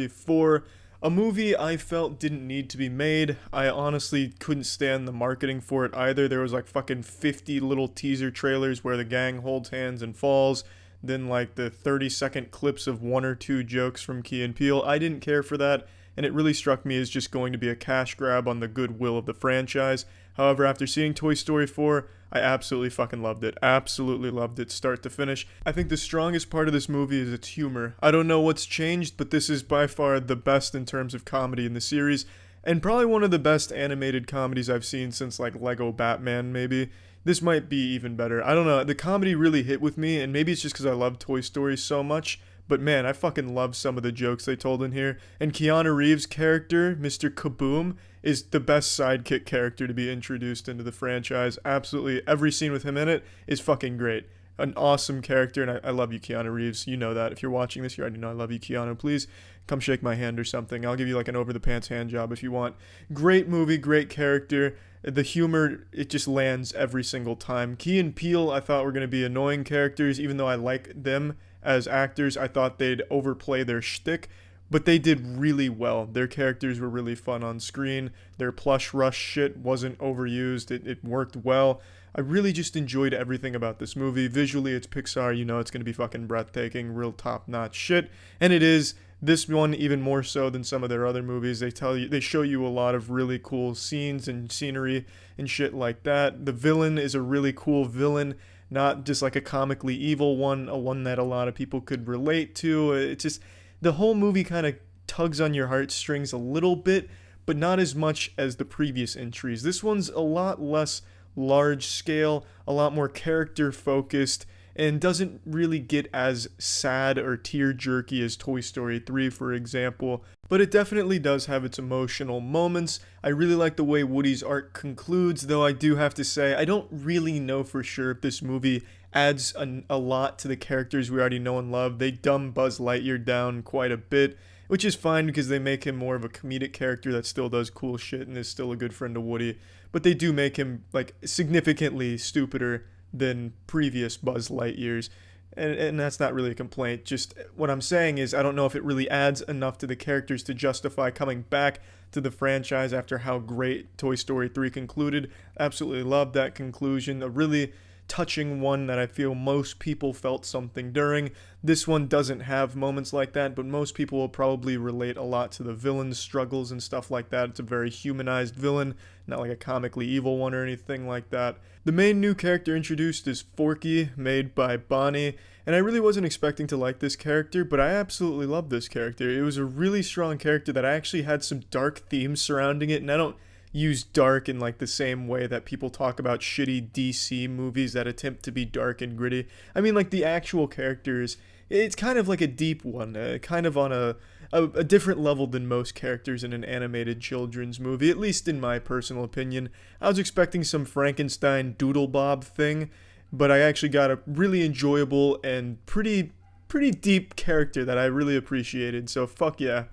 4, a movie I felt didn't need to be made. I honestly couldn't stand the marketing for it either. There was like fucking 50 little teaser trailers where the gang holds hands and falls, then like the 30-second clips of 1 or 2 jokes from Key and Peele. I didn't care for that, and it really struck me as just going to be a cash grab on the goodwill of the franchise. However, after seeing Toy Story 4, I absolutely fucking loved it. Absolutely loved it, start to finish. I think the strongest part of this movie is its humor. I don't know what's changed, but this is by far the best in terms of comedy in the series, and probably one of the best animated comedies I've seen since like Lego Batman, maybe. This might be even better. I don't know, the comedy really hit with me, and maybe it's just because I love Toy Story so much, but man, I fucking love some of the jokes they told in here. And Keanu Reeves' character, Mr. Kaboom, is the best sidekick character to be introduced into the franchise. Absolutely every scene with him in it is fucking great. An awesome character, and I love you, Keanu Reeves. You know that. If you're watching this, you already know I love you, Keanu. Please come shake my hand or something. I'll give you like an over-the-pants hand job if you want. Great movie, great character. The humor, it just lands every single time. Key and Peele, I thought were going to be annoying characters, even though I like them as actors. I thought they'd overplay their shtick, but they did really well. Their characters were really fun on screen. Their plush rush shit wasn't overused. It worked well. I really just enjoyed everything about this movie. Visually, it's Pixar. You know it's going to be fucking breathtaking, real top-notch shit. And it is. This one even more so than some of their other movies. They show you a lot of really cool scenes and scenery and shit like that. The villain is a really cool villain, not just like a comically evil one, a one that a lot of people could relate to. It's just, the whole movie kind of tugs on your heartstrings a little bit, but not as much as the previous entries. This one's a lot less large scale, a lot more character focused, and doesn't really get as sad or tear-jerky as Toy Story 3, for example, but it definitely does have its emotional moments. I really like the way Woody's arc concludes, though I do have to say, I don't really know for sure if this movie adds a lot to the characters we already know and love. They dumb Buzz Lightyear down quite a bit, which is fine because they make him more of a comedic character that still does cool shit and is still a good friend to Woody, but they do make him, like, significantly stupider than previous Buzz Lightyears, and that's not really a complaint. Just what I'm saying is I don't know if it really adds enough to the characters to justify coming back to the franchise after how great Toy Story 3 concluded. Absolutely loved that conclusion, a really touching one that I feel most people felt something during. This one doesn't have moments like that, but most people will probably relate a lot to the villain's struggles and stuff like that. It's a very humanized villain, not like a comically evil one or anything like that. The main new character introduced is Forky, made by Bonnie, and I really wasn't expecting to like this character, but I absolutely love this character. It was a really strong character that actually had some dark themes surrounding it, and I don't use dark in like the same way that people talk about shitty DC movies that attempt to be dark and gritty. I mean, like, the actual characters, it's kind of like a deep one, kind of on a different level than most characters in an animated children's movie, at least in my personal opinion. I was expecting some Frankenstein Doodle Bob thing, but I actually got a really enjoyable and pretty deep character that I really appreciated, so fuck yeah.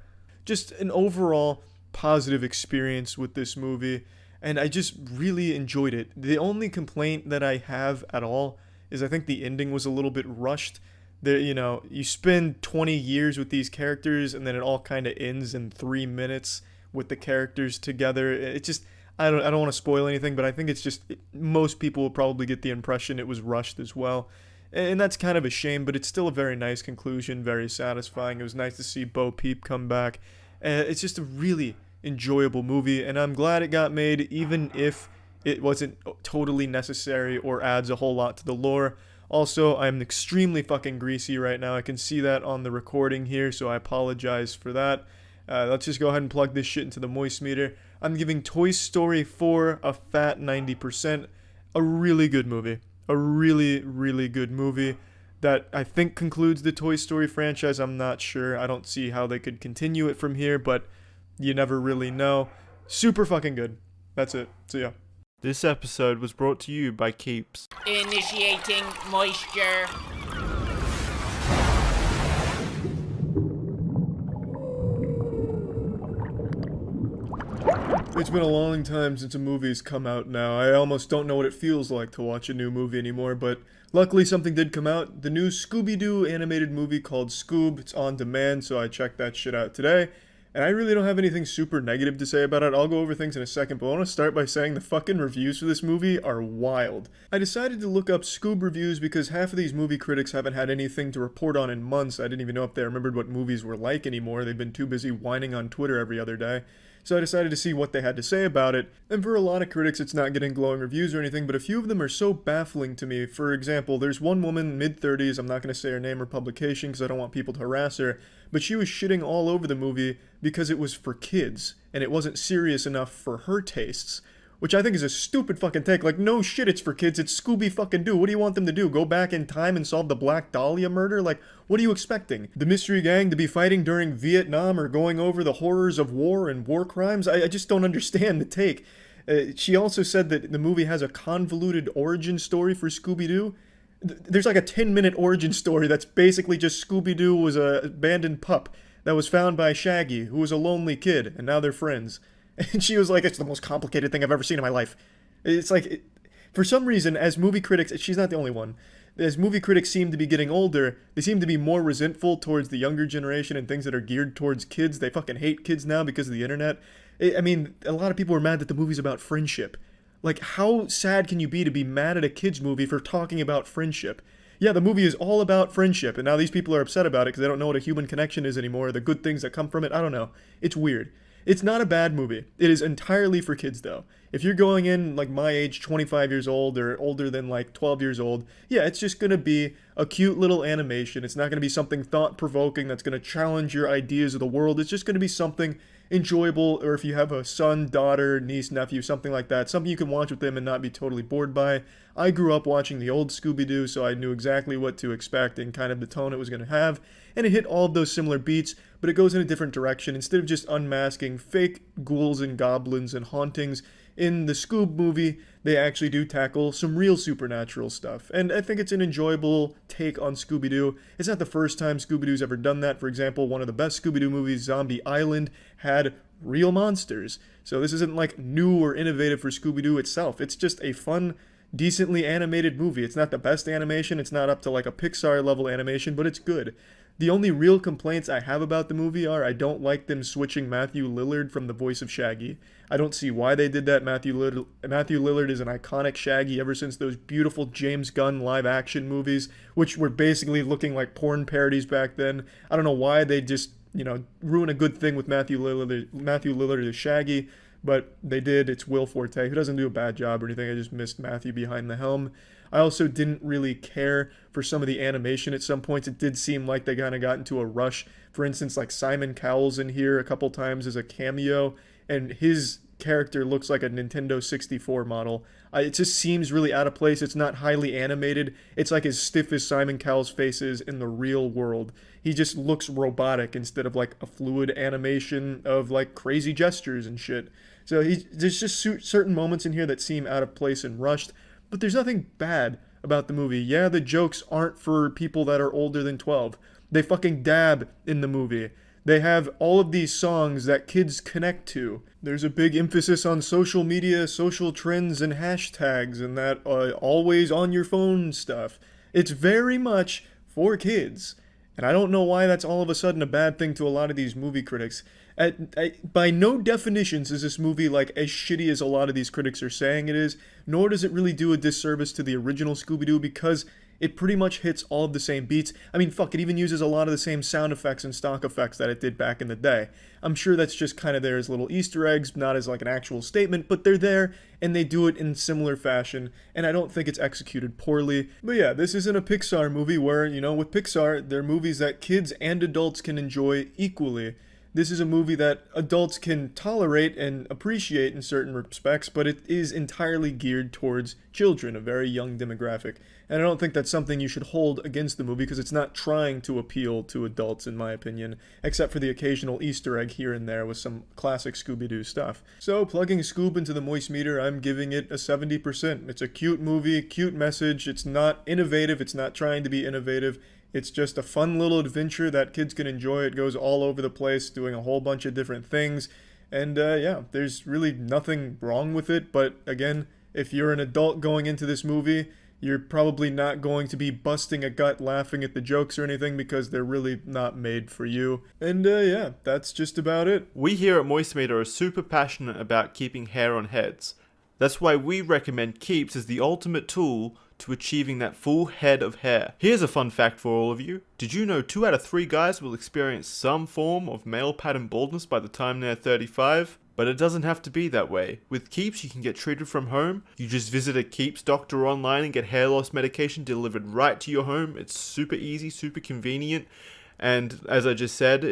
Just an overall positive experience with this movie, and I just really enjoyed it. The only complaint that I have at all is I think the ending was a little bit rushed. There, you know, you spend 20 years with these characters and then it all kind of ends in 3 minutes with the characters together. It just, I don't want to spoil anything, but I think it's just, most people will probably get the impression it was rushed as well. And that's kind of a shame, but it's still a very nice conclusion, very satisfying. It was nice to see Bo Peep come back. It's just a really enjoyable movie, and I'm glad it got made, even if it wasn't totally necessary or adds a whole lot to the lore. Also, I'm extremely fucking greasy right now. I can see that on the recording here, so I apologize for that. Let's just go ahead and plug this shit into the moist meter. I'm giving Toy Story 4 a fat 90%. A really good movie. A really, really good movie that I think concludes the Toy Story franchise. I'm not sure. I don't see how they could continue it from here, but you never really know. Super fucking good. That's it. See ya. This episode was brought to you by Keeps. Initiating moisture. It's been a long time since a movie's come out now. I almost don't know what it feels like to watch a new movie anymore, but luckily something did come out. The new Scooby-Doo animated movie called Scoob. It's on demand, so I checked that shit out today. And I really don't have anything super negative to say about it. I'll go over things in a second, but I want to start by saying the fucking reviews for this movie are wild. I decided to look up Scoob reviews because half of these movie critics haven't had anything to report on in months. I didn't even know if they remembered what movies were like anymore. They've been too busy whining on Twitter every other day. So I decided to see what they had to say about it, and for a lot of critics it's not getting glowing reviews or anything, but a few of them are so baffling to me. For example, there's one woman, mid-30s, I'm not going to say her name or publication because I don't want people to harass her, but she was shitting all over the movie because it was for kids, and it wasn't serious enough for her tastes. Which I think is a stupid fucking take. Like, no shit, it's for kids. It's Scooby fucking Doo. What do you want them to do? Go back in time and solve the Black Dahlia murder? Like, what are you expecting? The mystery gang to be fighting during Vietnam or going over the horrors of war and war crimes? I just don't understand the take. She also said that the movie has a convoluted origin story for Scooby-Doo. There's like a 10-minute origin story that's basically just Scooby-Doo was an abandoned pup that was found by Shaggy, who was a lonely kid, and now they're friends. And she was like, it's the most complicated thing I've ever seen in my life. It's like, for some reason, as movie critics, she's not the only one. as movie critics seem to be getting older, they seem to be more resentful towards the younger generation and things that are geared towards kids. They fucking hate kids now because of the internet. I mean, a lot of people are mad that the movie's about friendship. Like, how sad can you be mad at a kids movie for talking about friendship? Yeah, the movie is all about friendship, and now these people are upset about it because they don't know what a human connection is anymore, the good things that come from it. I don't know. It's weird. It's not a bad movie. It is entirely for kids, though. If you're going in, like, my age, 25 years old, or older than, like, 12 years old, yeah, it's just going to be a cute little animation. It's not going to be something thought-provoking that's going to challenge your ideas of the world. It's just going to be something enjoyable, or if you have a son, daughter, niece, nephew, something like that, something you can watch with them and not be totally bored by. I grew up watching the old Scooby-Doo, so I knew exactly what to expect and kind of the tone it was going to have, and it hit all of those similar beats, but it goes in a different direction. Instead of just unmasking fake ghouls and goblins and hauntings, in the Scoob movie, they actually do tackle some real supernatural stuff. And I think it's an enjoyable take on Scooby-Doo. It's not the first time Scooby-Doo's ever done that. For example, one of the best Scooby-Doo movies, Zombie Island, had real monsters. So this isn't like new or innovative for Scooby-Doo itself. It's just a fun, decently animated movie. It's not the best animation. It's not up to like a Pixar level animation, but it's good. The only real complaints I have about the movie are I don't like them switching Matthew Lillard from the voice of Shaggy. I don't see why they did that. Matthew Lillard is an iconic Shaggy ever since those beautiful James Gunn live-action movies, which were basically looking like porn parodies back then. I don't know why they just, ruin a good thing with Matthew Lillard as Shaggy, but they did. It's Will Forte, who doesn't do a bad job or anything. I just missed Matthew behind the helm. I also didn't really care for some of the animation at some points. It did seem like they kind of got into a rush. For instance, like Simon Cowell's in here a couple times as a cameo, and his character looks like a Nintendo 64 model. It just seems really out of place. It's not highly animated. It's like as stiff as Simon Cowell's face is in the real world. He just looks robotic instead of like a fluid animation of like crazy gestures and shit. So there's just certain moments in here that seem out of place and rushed. But there's nothing bad about the movie. Yeah, the jokes aren't for people that are older than 12. They fucking dab in the movie. They have all of these songs that kids connect to. There's a big emphasis on social media, social trends, and hashtags, and that always on your phone stuff. It's very much for kids. And I don't know why that's all of a sudden a bad thing to a lot of these movie critics. By no definitions is this movie like as shitty as a lot of these critics are saying it is, nor does it really do a disservice to the original Scooby-Doo because it pretty much hits all of the same beats. I mean, fuck, it even uses a lot of the same sound effects and stock effects that it did back in the day. I'm sure that's just kind of there as little Easter eggs, not as like an actual statement, but they're there, and they do it in similar fashion, and I don't think it's executed poorly. But yeah, this isn't a Pixar movie where, with Pixar, they're movies that kids and adults can enjoy equally. This is a movie that adults can tolerate and appreciate in certain respects, but it is entirely geared towards children, a very young demographic. And I don't think that's something you should hold against the movie because it's not trying to appeal to adults, in my opinion, except for the occasional Easter egg here and there with some classic Scooby-Doo stuff. So, plugging Scoob into the moist meter, I'm giving it a 70%. It's a cute movie, cute message. It's not innovative. It's not trying to be innovative. It's just a fun little adventure that kids can enjoy. It goes all over the place, doing a whole bunch of different things. And yeah, there's really nothing wrong with it. But again, if you're an adult going into this movie, you're probably not going to be busting a gut laughing at the jokes or anything because they're really not made for you. And yeah, that's just about it. We here at Moist Meter are super passionate about keeping hair on heads. That's why we recommend Keeps as the ultimate tool to achieving that full head of hair. Here's a fun fact for all of you. Did you know 2 out of 3 guys will experience some form of male pattern baldness by the time they're 35? But it doesn't have to be that way. With Keeps, you can get treated from home. You just visit a Keeps doctor online and get hair loss medication delivered right to your home. It's super easy, super convenient. And as I just said,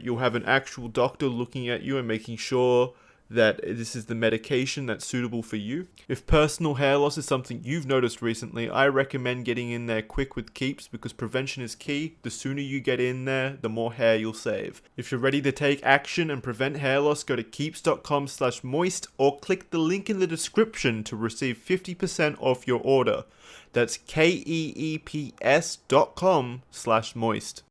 you'll have an actual doctor looking at you and making sure that this is the medication that's suitable for you. If personal hair loss is something you've noticed recently, I recommend getting in there quick with Keeps because prevention is key. The sooner you get in there, the more hair you'll save. If you're ready to take action and prevent hair loss, go to keeps.com/moist or click the link in the description to receive 50% off your order. That's keeps.com/moist.